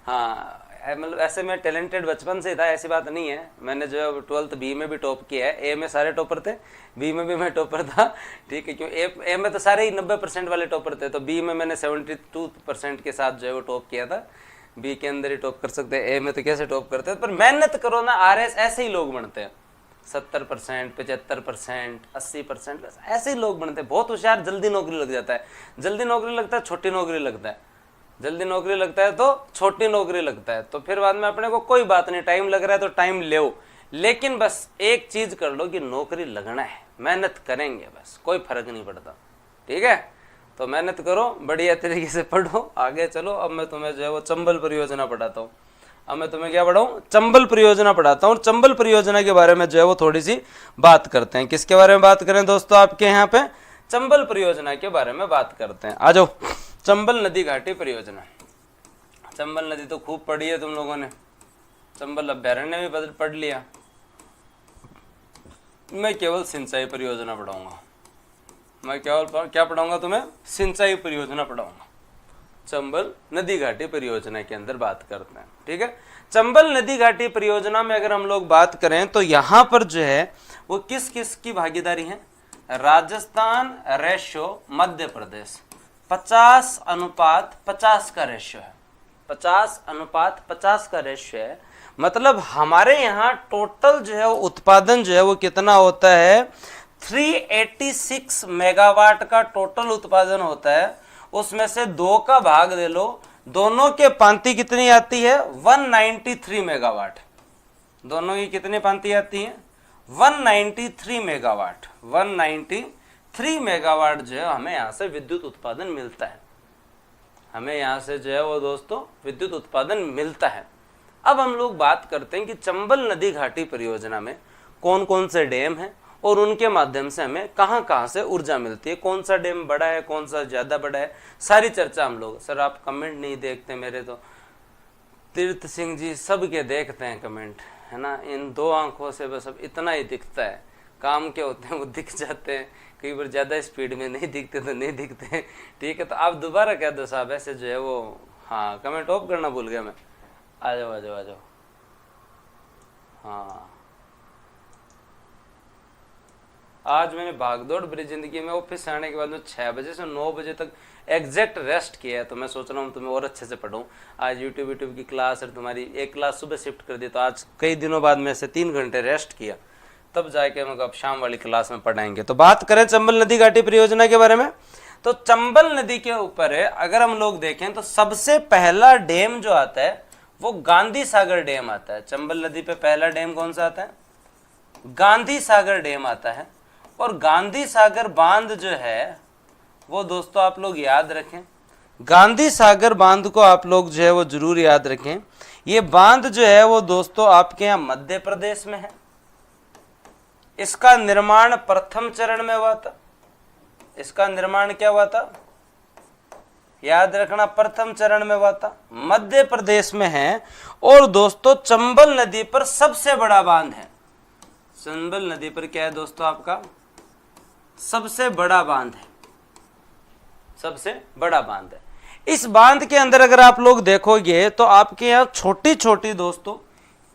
Speaker 1: हाँ, मतलब ऐसे मैं टैलेंटेड बचपन से था, ऐसी बात नहीं है। मैंने जो है 12th बी में भी टॉप किया है, ए में सारे टॉपर थे, बी में भी मैं टॉपर था, ठीक है। क्यों ए में तो सारे ही 90% वाले टॉपर थे, तो बी में मैंने 72% के साथ जो है वो टॉप किया था। बी के अंदर ही टॉप कर सकते हैं, ए में तो कैसे टॉप करते हैं। पर मेहनत करो ना, RS ऐसे ही लोग बनते हैं, 70%, 75%, 80%, ऐसे ही लोग बनते हैं। बहुत होशियार जल्दी नौकरी लग जाता है, जल्दी नौकरी लगता है, छोटी नौकरी लगता है, जल्दी नौकरी लगता है तो छोटी नौकरी लगता है, तो फिर बाद में अपने को कोई बात नहीं, टाइम लग रहा है तो टाइम ले, लेकिन बस एक चीज कर लो कि नौकरी लगना है, मेहनत करेंगे बस, कोई फर्क नहीं पड़ता, ठीक है। तो मेहनत करो, बढ़िया तरीके से पढ़ो, आगे चलो। अब मैं तुम्हें जो है वो चंबल परियोजना पढ़ाता हूँ। अब मैं तुम्हें क्या पढ़ाऊँ? चंबल परियोजना पढ़ाता हूँ। चंबल परियोजना के बारे में जो है वो थोड़ी सी बात करते हैं। किसके बारे में बात करें दोस्तों? आपके यहाँ पे चंबल परियोजना के बारे में बात करते हैं। आ जाओ, चंबल नदी घाटी परियोजना। चंबल नदी तो खूब पढ़ी है तुम लोगों ने, चंबल अभ्यारण्य भी पढ़ लिया। मैं केवल सिंचाई परियोजना पढ़ाऊंगा, मैं केवल क्या पढ़ाऊंगा तुम्हें? सिंचाई परियोजना पढ़ाऊंगा। चंबल नदी घाटी परियोजना के अंदर बात करते हैं, ठीक है। चंबल नदी घाटी परियोजना में अगर हम लोग बात करें तो यहाँ पर जो है वो किस किस की भागीदारी है? राजस्थान रेशो मध्य प्रदेश, 50:50 का रेशियो है, 50:50 का रेशियो है। मतलब हमारे यहाँ टोटल जो है वो उत्पादन जो है वो कितना होता है? 386 मेगावाट का टोटल उत्पादन होता है। उसमें से 2 का भाग दे लो, दोनों के पांति कितनी आती है? 193 मेगावाट। दोनों की कितनी पांति आती है? 193 मेगावाट। 193 मेगावाट जो है हमें यहाँ से विद्युत उत्पादन मिलता है। हमें यहाँ से जो है वो दोस्तों विद्युत उत्पादन मिलता है। अब हम लोग बात करते हैं कि चंबल नदी घाटी परियोजना में कौन कौन से डैम हैं और उनके माध्यम से हमें कहाँ कहाँ से ऊर्जा मिलती है, कौन सा डैम बड़ा है, कौन सा ज़्यादा बड़ा है, सारी चर्चा हम लोग। सर आप कमेंट नहीं देखते मेरे, तो तीर्थ सिंह जी सबके देखते हैं कमेंट, है ना। इन 2 आंखों से बस अब इतना ही दिखता है, काम के होते हैं वो दिख जाते हैं, कई बार ज़्यादा स्पीड में नहीं दिखते तो नहीं दिखते, ठीक है। तो आप दोबारा कह दो साहब, ऐसे जो है वो, हाँ कमेंट ऑफ करना भूल गया मैं। आ जाओ आ जाओ आ जाओ, हाँ। आज मैंने भागदौड़ भरी जिंदगी में ऑफिस से आने के बाद में 6 बजे से 9 बजे तक एग्जैक्ट रेस्ट किया है। तो मैं सोच रहा हूँ तुम्हें और अच्छे से पढ़ूँ। आज यूट्यूब की क्लास और तुम्हारी एक क्लास सुबह शिफ्ट कर दी, तो आज कई दिनों बाद में से 3 घंटे रेस्ट किया, तब जाके हम अब शाम वाली क्लास में पढ़ाएंगे। तो बात करें चंबल नदी घाटी परियोजना के बारे में, तो चंबल नदी के ऊपर है अगर हम लोग देखें तो सबसे पहला डैम जो आता है वो गांधी सागर डैम आता है। चंबल नदी पे पहला डैम कौन सा आता है? गांधी सागर डैम आता है। और गांधी सागर बांध जो है वो दोस्तों आप लोग याद रखें, गांधी सागर बांध को आप लोग जो है वो जरूर याद रखें। ये बांध जो है वो दोस्तों आपके यहाँ मध्य प्रदेश में है। इसका निर्माण प्रथम चरण में हुआ था। इसका निर्माण क्या हुआ था? याद रखना, प्रथम चरण में हुआ था, मध्य प्रदेश में है। और दोस्तों चंबल नदी पर सबसे बड़ा बांध है। चंबल नदी पर क्या है दोस्तों? आपका सबसे बड़ा बांध है, सबसे बड़ा बांध है। इस बांध के अंदर अगर आप लोग देखोगे तो आपके यहाँ छोटी छोटी दोस्तों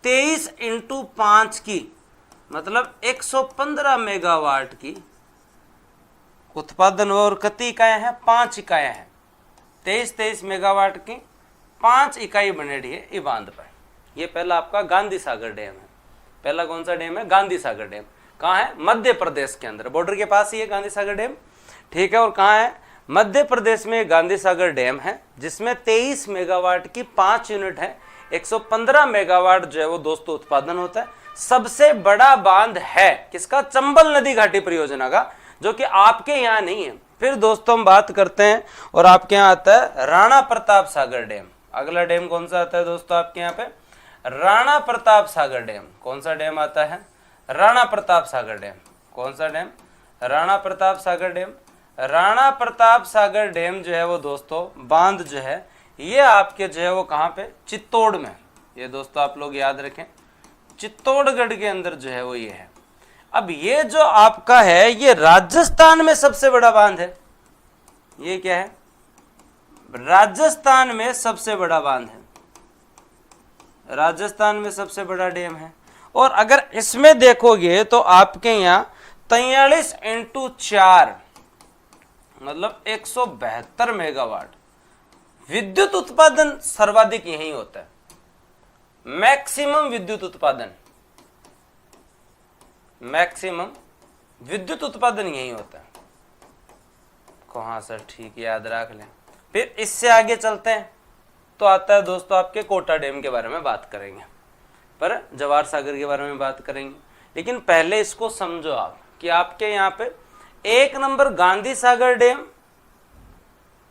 Speaker 1: 23x5 की, मतलब 115 मेगावाट की उत्पादन और कितनी इकाइयां हैं? 5 इकाइयां हैं। 23 मेगावाट की 5 इकाई बनेडी है ये बांध पर। ये पहला आपका गांधी सागर डैम है। पहला कौन सा डैम है? गांधी सागर डैम। कहाँ है? मध्य प्रदेश के अंदर, बॉर्डर के पास ही है गांधी सागर डैम, ठीक है। और कहाँ है? मध्य प्रदेश में गांधी सागर डैम है, जिसमें 23 मेगावाट की 5 यूनिट है। 115 मेगावाट जो है वो दोस्तों उत्पादन होता है। सबसे बड़ा बांध है किसका? चंबल नदी घाटी परियोजना का, जो कि आपके यहाँ नहीं है। फिर दोस्तों हम बात करते हैं और आपके यहाँ आता है राणा प्रताप सागर डैम। अगला डैम कौन सा आता है दोस्तों आपके यहाँ पे? राणा प्रताप सागर डैम। कौन सा डैम आता है? राणा प्रताप सागर डैम। कौन सा dam? Rana Pratap Sagar dam. Rana Pratap Sagar dam जो है वो दोस्तों बांध जो है ये आपके जो है वो कहाँ पे? चित्तौड़ में। ये दोस्तों आप लोग याद रखें, चित्तौड़गढ़ के अंदर जो है वो ये है। अब ये जो आपका है ये राजस्थान में सबसे बड़ा बांध है। ये क्या है? राजस्थान में सबसे बड़ा बांध है, राजस्थान में सबसे बड़ा डैम है। और अगर इसमें देखोगे तो आपके यहाँ 43 इंटू 4 मतलब 172 मेगावाट विद्युत उत्पादन सर्वाधिक यही होता है। मैक्सिमम विद्युत उत्पादन, मैक्सिमम विद्युत उत्पादन यही होता है। कहाँ सर, ठीक याद रख लें। फिर इससे आगे चलते हैं तो आता है दोस्तों आपके कोटा डैम के बारे में बात करेंगे, पर जवाहर सागर के बारे में बात करेंगे। लेकिन पहले इसको समझो आप कि आपके यहाँ पे 1 नंबर गांधी सागर डैम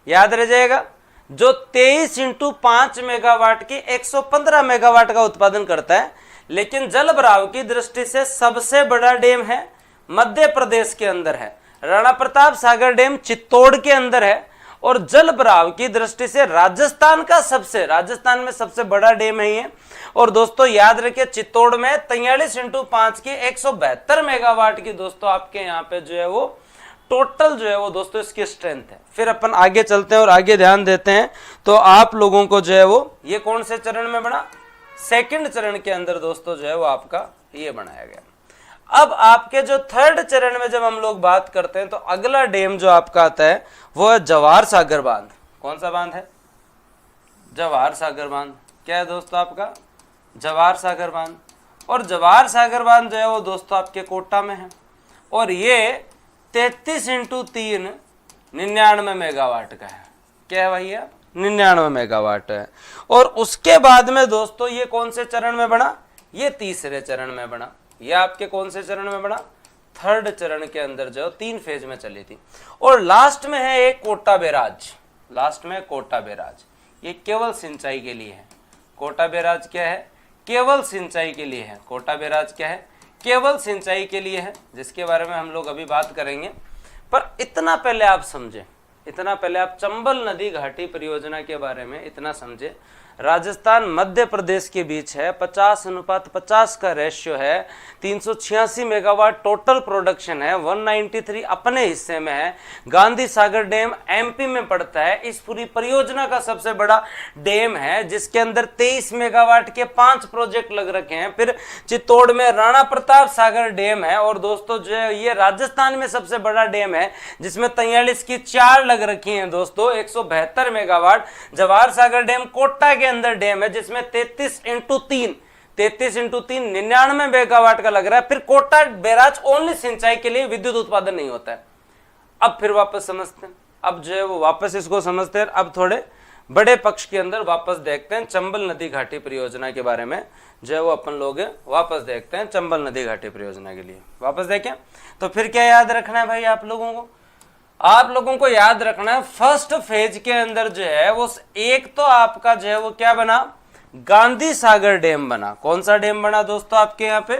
Speaker 1: याद रह जाएगा, जो 23 इंटू 5 मेगावाट की 115 मेगावाट का उत्पादन करता है। लेकिन जल भराव की दृष्टि से सबसे बड़ा डैम है, मध्य प्रदेश के अंदर है, राणा प्रताप सागर डैम चित्तौड़ के अंदर है। और जल भराव की दृष्टि से राजस्थान में सबसे बड़ा डैम है ये। और दोस्तों याद रखिए चित्तौड़ में 43 इंटू 5 की 172 मेगावाट की दोस्तों आपके यहाँ पे जो है वो टोटल जो है वो दोस्तों इसकी स्ट्रेंथ है। फिर अपन आगे चलते हैं और आगे ध्यान देते हैं तो आप लोगों को जो है वो ये कौन से चरण में बना? सेकंड चरण के अंदर दोस्तों जो है वो आपका ये बनाया गया। अब आपके जो थर्ड चरण में जब हम लोग बात करते हैं तो अगला डैम जो आपका आता है वो है जवाहर सागर बांध। कौन सा बांध है? जवाहर सागर बांध। क्या है दोस्तों आपका? जवाहर सागर बांध। और जवाहर सागर बांध जो है वो दोस्तों आपके कोटा में है और ये 33 इंटू 3 99 मेगावाट का है। क्या है भैया? 99 मेगावाट है। और उसके बाद में दोस्तों ये कौन से चरण में बना? ये तीसरे चरण में बना। ये आपके कौन से चरण में बना? थर्ड चरण के अंदर जो 3 फेज में चली थी। और लास्ट में है एक कोटा बैराज, लास्ट में कोटा बैराज, ये केवल सिंचाई के लिए है। कोटा बैराज क्या है? केवल सिंचाई के लिए है। कोटा बैराज क्या है? केवल सिंचाई के लिए है, जिसके बारे में हम लोग अभी बात करेंगे। पर इतना पहले आप समझे, इतना पहले आप चंबल नदी घाटी परियोजना के बारे में इतना समझे। राजस्थान मध्य प्रदेश के बीच है, 50:50 का रेशियो है, 386 मेगावाट टोटल प्रोडक्शन है, 193 अपने हिस्से में है। गांधी सागर डैम एमपी में पड़ता है। इस पूरी परियोजना का सबसे बड़ा डैम है जिसके अंदर 23 मेगावाट के 5 प्रोजेक्ट लग रखे हैं। फिर चित्तौड़ में राणा प्रताप सागर डैम है और दोस्तों जो है ये राजस्थान में सबसे बड़ा डैम है जिसमें 43 की 4 लग रखी हैं दोस्तों, 172 मेगावाट। जवाहर सागर डैम कोटा के अंदर डैम है जिसमें 33 इंटू 3 99 मेगावाट का लग रहा है। फिर कोटा बैराज ओनली सिंचाई के लिए, विद्युत उत्पादन नहीं होता है। अब फिर वापस समझते हैं, अब जो है वो वापस इसको समझते हैं। अब थोड़े बड़े पक्ष के अंदर वापस देखते हैं, चंबल नदी घाटी परियोजना के बारे में जो है वो अपन लोग वापस देखते हैं। चंबल नदी घाटी परियोजना के लिए वापस देखें तो फिर क्या याद रखना है भाई आप लोगों को? आप लोगों को याद रखना है फर्स्ट फेज के अंदर जो है वो एक तो आपका जो है वो क्या बना? गांधी सागर डैम बना। कौन सा डैम बना दोस्तों आपके यहाँ पे?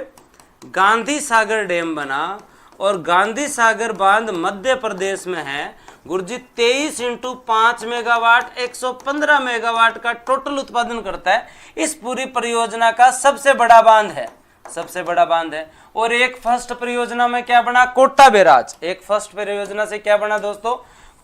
Speaker 1: गांधी सागर डैम बना। और गांधी सागर बांध मध्य प्रदेश में है गुरुजी, 23 इंटू 5 मेगावाट 115 मेगावाट का टोटल उत्पादन करता है। इस पूरी परियोजना का सबसे बड़ा बांध है, सबसे बड़ा बांध है। और एक फर्स्ट परियोजना में क्या बना? कोटा बैराज। एक फर्स्ट परियोजना से क्या बना दोस्तों?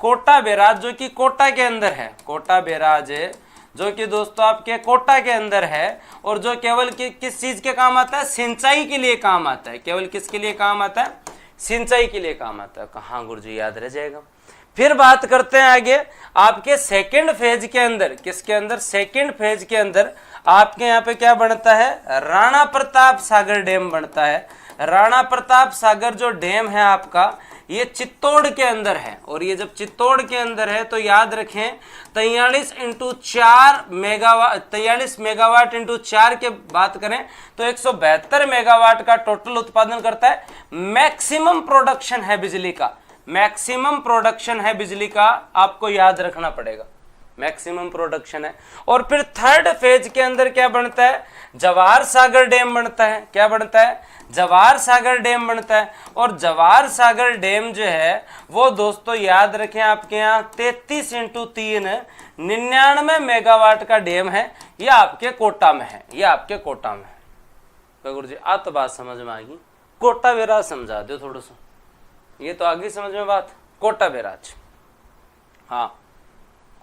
Speaker 1: कोटा बैराज, जो कि कोटा के अंदर है। कोटा बैराज है जो कि दोस्तों आपके कोटा के अंदर है और जो केवल किस चीज के काम आता है? सिंचाई के लिए काम आता है। केवल किसके लिए काम आता है? सिंचाई के लिए काम आता है। कहाँ गुरुजी याद रह जाएगा। फिर बात करते हैं आगे आपके सेकंड फेज के अंदर। किसके अंदर? सेकंड फेज के अंदर आपके यहाँ पे क्या बनता है? राणा प्रताप सागर डैम बनता है। राणा प्रताप सागर जो डैम है आपका ये चित्तौड़ के अंदर है। और ये जब चित्तौड़ के अंदर है तो याद रखें 43 इंटू 4 मेगावाट, 43 मेगावाट इंटू 4 के बात करें तो 172 मेगावाट का टोटल उत्पादन करता है। मैक्सिमम प्रोडक्शन है बिजली का, मैक्सिमम प्रोडक्शन है बिजली का, आपको याद रखना पड़ेगा, मैक्सिमम प्रोडक्शन है। और फिर थर्ड फेज के अंदर क्या बनता है? जवाहर सागर डैम बनता है। क्या बनता है? जवाहर सागर डैम बनता है। और जवाहर सागर डैम जो है वो दोस्तों याद रखें आपके यहाँ 33 इंटू 3 99 मेगावाट का डैम है। ये आपके कोटा में है, ये आपके कोटा में है। गुरु जी आ तो बात समझ में आ गई। कोटा बैराज समझा दो थोड़ा सा, ये तो आगे समझ में बात। कोटा बैराज, हाँ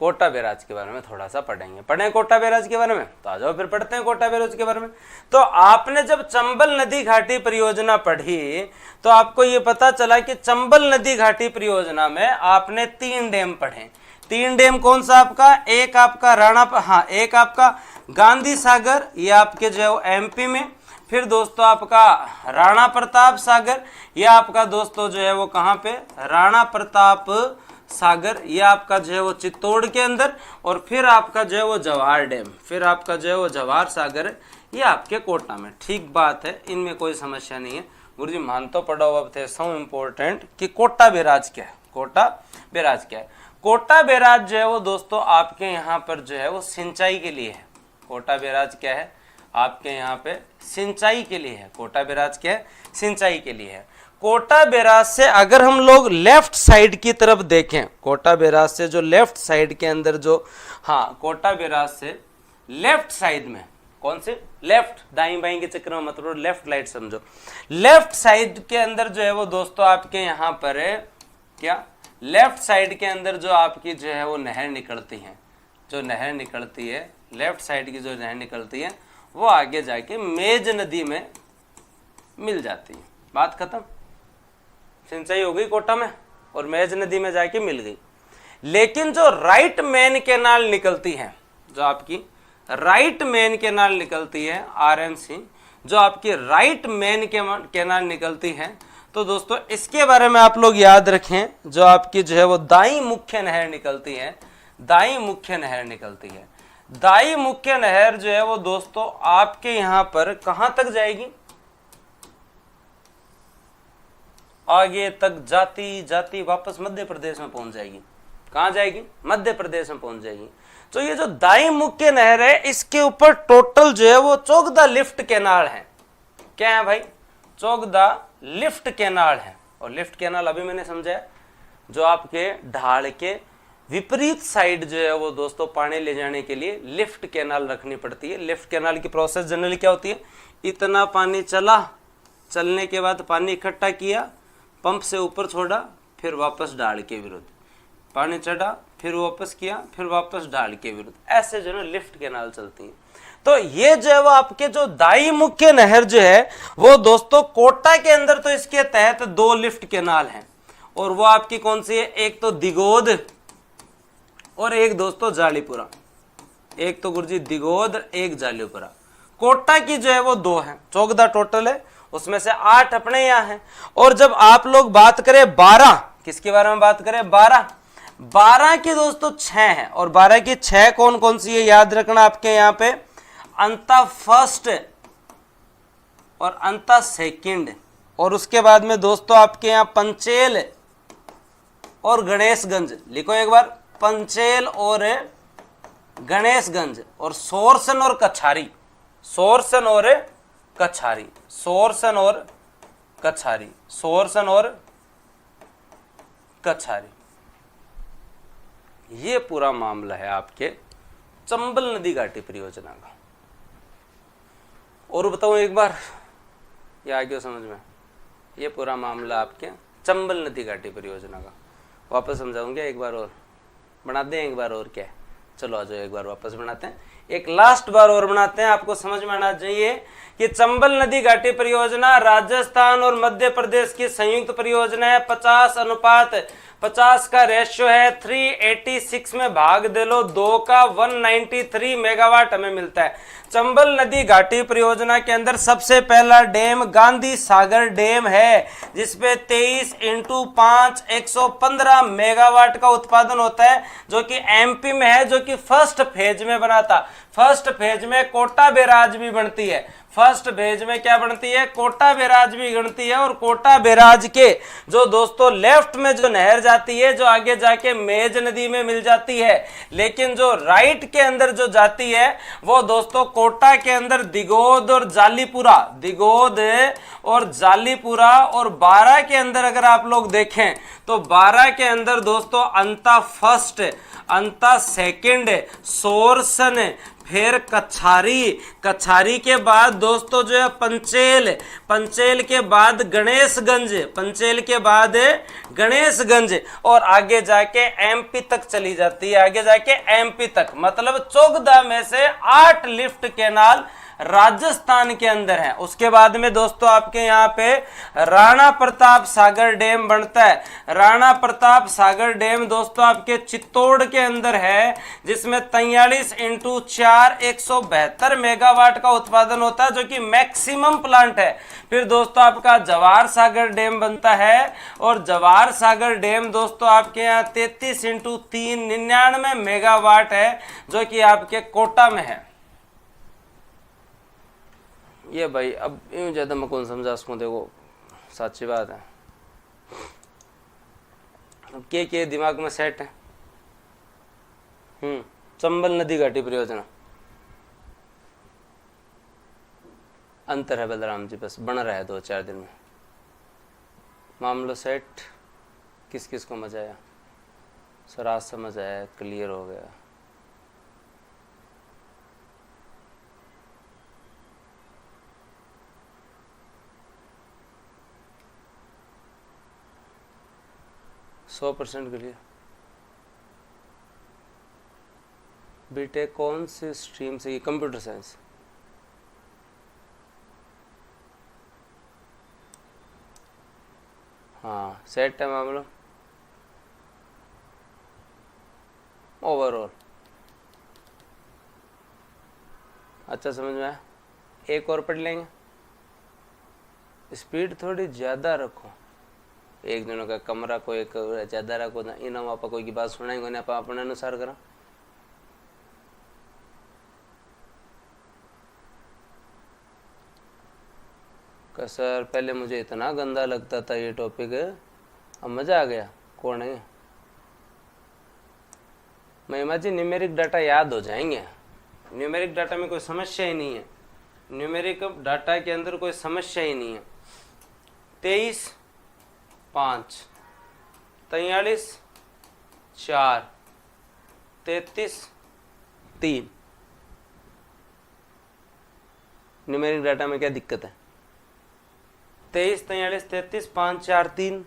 Speaker 1: कोटा बैराज के बारे में थोड़ा सा पढ़ें कोटा बैराज के बारे में। तो आ जाओ फिर पढ़ते हैं कोटा बैराज के बारे में। तो आपने जब चंबल नदी घाटी परियोजना पढ़ी तो आपको ये पता चला कि चंबल नदी घाटी परियोजना में आपने 3 डैम पढ़े। 3 डैम कौन सा आपका, एक आपका एक आपका गांधी सागर, ये आपके जो है एमपी में। फिर दोस्तों आपका राणा प्रताप सागर, ये आपका दोस्तों जो है वो कहाँ पे, राणा प्रताप सागर, ये आपका जो है वो चित्तौड़ के अंदर। और फिर आपका जो है वो जवाहर डैम, फिर आपका जो है वो जवाहर सागर, ये आपके कोटा में। ठीक बात है, इनमें कोई समस्या नहीं है। गुरुजी मान तो पढ़ो अब थे सो इम्पोर्टेंट कि कोटा बैराज क्या है, कोटा बैराज क्या है। कोटा बैराज जो है वो दोस्तों आपके यहाँ पर जो है वो सिंचाई के लिए है। कोटा बैराज क्या है आपके यहाँ पे, सिंचाई के लिए है। कोटा बैराज क्या है, सिंचाई के लिए है। कोटा बैराज से अगर हम लोग लेफ्ट साइड की तरफ देखें, कोटा बैराज से जो लेफ्ट साइड के अंदर जो, हाँ कोटा बैराज से लेफ्ट साइड में, कौन से लेफ्ट, दाई बाई के चक्कर में मतलब लेफ्ट राइट समझो, लेफ्ट साइड के अंदर जो है वो दोस्तों आपके यहाँ पर है क्या, लेफ्ट साइड के अंदर जो आपकी जो है वो नहर निकलती है, जो नहर निकलती है लेफ्ट साइड की जो नहर निकलती है वो आगे जाके मेज नदी में मिल जाती है। बात खत्म, सिंचाई हो गई कोटा में और मेज नदी में जाके मिल गई। लेकिन जो राइट मेन कैनाल निकलती है, जो आपकी राइट मेन कैनाल निकलती है आरएमसी, जो आपकी राइट मेन कैनाल निकलती है, तो दोस्तों इसके बारे में आप लोग याद रखें, जो आपकी जो है वो दाई मुख्य नहर निकलती है, दाई मुख्य नहर निकलती है। दाई मुख्य नहर जो है वो दोस्तों आपके यहां पर कहां तक जाएगी, आगे तक जाती जाती वापस मध्य प्रदेश में पहुंच जाएगी। कहां जाएगी, मध्य प्रदेश में पहुंच जाएगी। तो ये जो दाई मुख्य नहर है इसके ऊपर टोटल जो है वो 14 लिफ्ट कैनाल है। क्या है भाई, 14 लिफ्ट कैनाल है। और लिफ्ट कैनाल अभी मैंने समझाया, जो आपके ढाल के विपरीत साइड जो है वो दोस्तों पानी ले जाने के लिए लिफ्ट कैनाल रखनी पड़ती है। लिफ्ट कैनाल की प्रोसेस जनरली क्या होती है, इतना पानी चला, चलने के बाद पानी इकट्ठा किया, पंप से ऊपर छोड़ा, फिर वापस ढाल के विरुद्ध पानी चढ़ा, फिर वापस किया, फिर वापस ढाल के विरुद्ध, ऐसे जो है लिफ्ट कैनाल चलती है। तो ये जो है वो आपके जो दाई मुख्य नहर जो है वो दोस्तों कोटा के अंदर तो इसके तहत 2 लिफ्ट कैनाल हैं। और वो आपकी कौन सी है, एक तो दिगोद और एक दोस्तों जालीपुरा। एक तो गुरुजी दिगोद, एक जालीपुरा। कोटा की जो है वो 2 है, 14 टोटल है, उसमें से 8 अपने यहाँ हैं। और जब आप लोग बात करें 12, किसके बारे में बात करें, 12 की दोस्तों 6 है। और 12 की 6 कौन कौन सी है याद रखना आपके यहाँ पे, अंता फर्स्ट और अंता सेकंड। और उसके बाद में दोस्तों आपके यहाँ पंचेल और गणेशगंज, लिखो एक बार, पंचेल और गणेशगंज। और सोरसन और कछारी, सोरसन और कछारी, सोरसन और कछारी, सोरसन और कछारी। ये पूरा मामला है आपके चंबल नदी घाटी परियोजना का। और बताऊं एक बार, ये आ गया समझ में, ये पूरा मामला आपके चंबल नदी घाटी परियोजना का। वापस समझाऊंगे एक बार और, बना दें एक बार और, क्या चलो आ जाओ एक बार वापस बनाते हैं, एक लास्ट बार और बनाते हैं। आपको समझ में आना चाहिए कि चंबल नदी घाटी परियोजना राजस्थान और मध्य प्रदेश की संयुक्त परियोजना है। 50:50 का रेशियो है। 386 में भाग दे लो 2 का 193 मेगावाट हमें मिलता है। चंबल नदी घाटी परियोजना के अंदर सबसे पहला डैम गांधी सागर डैम है, जिसपे 23 × 5 115 मेगावाट का उत्पादन होता है, जो कि एमपी में है, जो कि फर्स्ट फेज में बना था। फर्स्ट फेज में कोटा बैराज भी बनती है, फर्स्ट फेज में क्या बनती है, कोटा बैराज भी बनती है। और कोटा बैराज के जो दोस्तों लेफ्ट में जो नहर जाती है, जो आगे जाके मेज नदी में मिल जाती है, लेकिन जो राइट के अंदर जो जाती है वो दोस्तों कोटा के अंदर दिगोद और जालीपुरा, दिगोद और जालीपुरा। और 12 के अंदर अगर आप लोग देखें तो 12 के अंदर दोस्तों अंता फर्स्ट, अंता सेकंड, सोरसन, फिर कछारी, कछारी के बाद दोस्तों जो है पंचेल, पंचेल के बाद गणेशगंज, पंचेल के बाद गणेशगंज, और आगे जाके एमपी तक चली जाती है, आगे जाके एमपी तक। मतलब 14 में से 8 लिफ्ट कैनाल राजस्थान के अंदर है। उसके बाद में दोस्तों आपके यहाँ पे राणा प्रताप सागर डैम बनता है। राणा प्रताप सागर डैम दोस्तों आपके चित्तौड़ के अंदर है, जिसमें 43 × 4 172 मेगावाट का उत्पादन होता है, जो कि मैक्सिमम प्लांट है। फिर दोस्तों आपका जवाहर सागर डैम बनता है, और जवाहर सागर डैम दोस्तों आपके यहाँ 33 × 3 99 मेगावाट है, जो कि आपके कोटा में है। ये भाई अब यूं ज्यादा मैं कौन समझा उसको, देखो सच्ची बात है। अब के दिमाग में सेट है। चंबल नदी घाटी परियोजना, अंतर है बलराम जी, बस बन रहा है 2-4 दिन में। मामला सेट। किस किस को मजा आया? सर आज समझ आया, क्लियर हो गया। सौ % के लिए बीटेक कौन सी स्ट्रीम से? ये कंप्यूटर साइंस। हाँ सेट है मामला। ओवरऑल अच्छा समझ में आया। एक और पढ़ लेंगे। स्पीड थोड़ी ज़्यादा रखो। एक जनों का कमरा को एक ज़्यादा रखो ना, इन आप कोई की बात सुनाएंगे ना, आप अपने अनुसार करा। सर पहले मुझे इतना गंदा लगता था ये टॉपिक, अब मज़ा आ गया। कौन है? महिमा जी न्यूमेरिक डाटा याद हो जाएंगे। न्यूमेरिक डाटा में कोई समस्या ही नहीं है। न्यूमेरिक डाटा के अंदर कोई समस्या ही नहीं है। 23/5 43/4 33/3 न्यूमेरिक डाटा में क्या दिक्कत है? 23 43 33 5 4 3।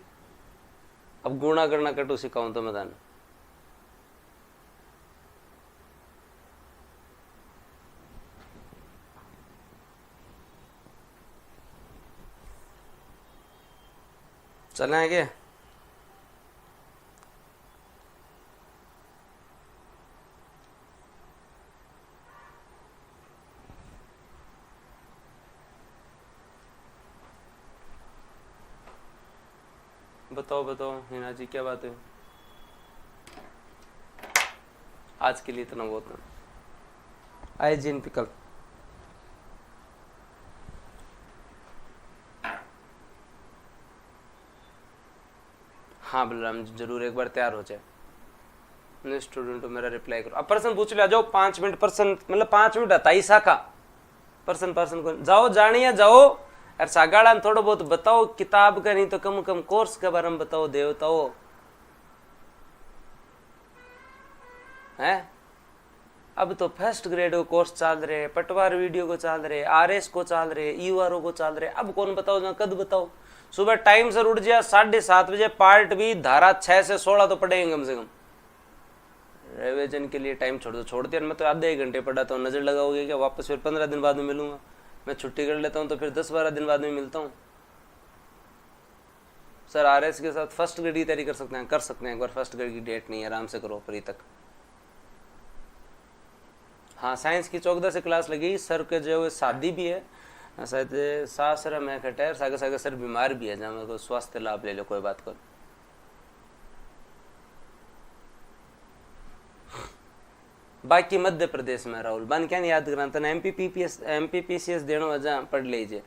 Speaker 1: अब गुणा करना कटू सिखाऊं तो मैदान। चलें आगे। बताओ बताओ हिना जी क्या बात है? आज के लिए इतना बहुत है। आए जिन पिकल। हाँ बलराम जरूर एक बार तैयार हो जाए। स्टूडेंट मेरा रिप्लाई करो। अब पर्सन पूछ लिया जाओ 5 मिनट पर्सन, मतलब 5 मिनट आता ही साका पर्सन को जाओ जानिए जाओ। यार सागाड़ा थोड़ा बहुत बताओ किताब का, नहीं तो कम कम कोर्स के बारे में बताओ देवताओ हैं। अब तो फर्स्ट ग्रेड को कोर्स चल रहे, पटवार वीडियो को चल रहे, आरएस को चल रहे, यूआरओ को चल रहे। अब कौन बताओ ना कद बताओ। सुबह टाइम से उठ जाए 7:30 बजे, पार्ट भी धारा 6 से 16 तो पढ़ेंगे कम से कम। रिवीजन के लिए टाइम छोड़ दिया। मैं तो आधे 1 घंटे पढ़ाता हूँ। नजर लगाओगे क्या? वापस फिर 15 दिन बाद में मिलूंगा। मैं छुट्टी कर लेता हूँ तो फिर 10-12 दिन बाद में मिलता हूँ। सर आरएस के साथ फर्स्ट ग्रेड की तैयारी कर सकते हैं? कर सकते हैं। एक बार फर्स्ट ग्रेड की डेट नहीं है, आराम से करो फ्री तक। हाँ साइंस की 14 से क्लास लगी। सर के जो है शादी भी है, शायद सासरा में खटैर सागे सागे सर बीमार भी है, जहाँ मेरे को स्वास्थ्य लाभ ले लो, कोई बात कर। बाकी मध्य प्रदेश में राहुल बन क्या नहीं याद कराता ना। एमपीपीसीएस देना वजह पढ़ लीजिए।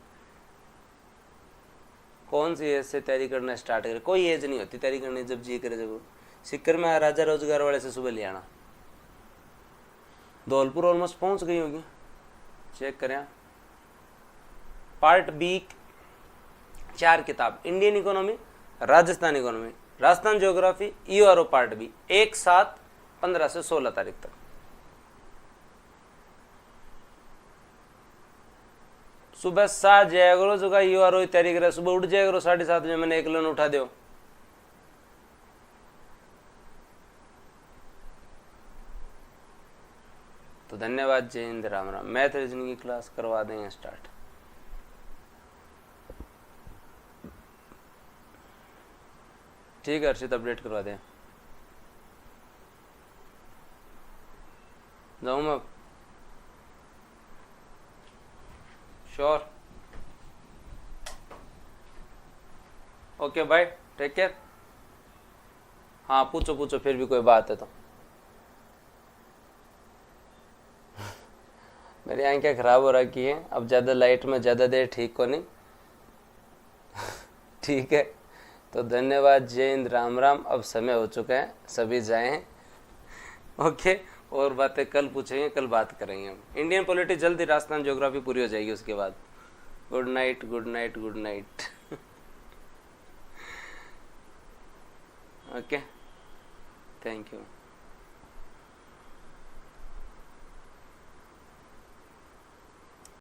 Speaker 1: कौन सी एज से तैयारी करना स्टार्ट करे? कोई एज नहीं होती तैयारी करनी, जब जी करे। जब सिक्कर में राजा रोजगार वाले से सुबह ले आना। धौलपुर ऑलमोस्ट पहुंच गई होगी, चेक करें। पार्ट बी 4 किताब, Indian economy, Rajasthan economy, Rajasthan geography, यूआरओ पार्ट बी, एक साथ 15 से 16 तारीख तक। सुबह 7 जाया करो, जो का यू आर रोज तैयारी करे, सुबह उठ जाया करो 7:30 बजे, मैंने एक लोन उठा दो। तो धन्यवाद, जय हिंद, राम राम। मैथ रीजनिंग की क्लास करवा देंगे स्टार्ट। ठीक है अर्षित, अपडेट करवा दें। जाऊँ मैं? Sure. Okay bye, take care. हाँ पूछो पूछो, फिर भी कोई बात है तो। मेरी आंखें खराब हो रखी हैं, अब ज़्यादा लाइट में ज़्यादा देर ठीक को नहीं। ठीक है, तो धन्यवाद, जय हिंद, राम राम। अब समय हो चुका है, सभी जाएं। ओके, और बातें कल पूछेंगे, कल बात करेंगे हम। इंडियन पॉलिटी जल्दी, राजस्थान ज्योग्राफी पूरी हो जाएगी उसके बाद। Good night, good night, good night. Okay, thank you.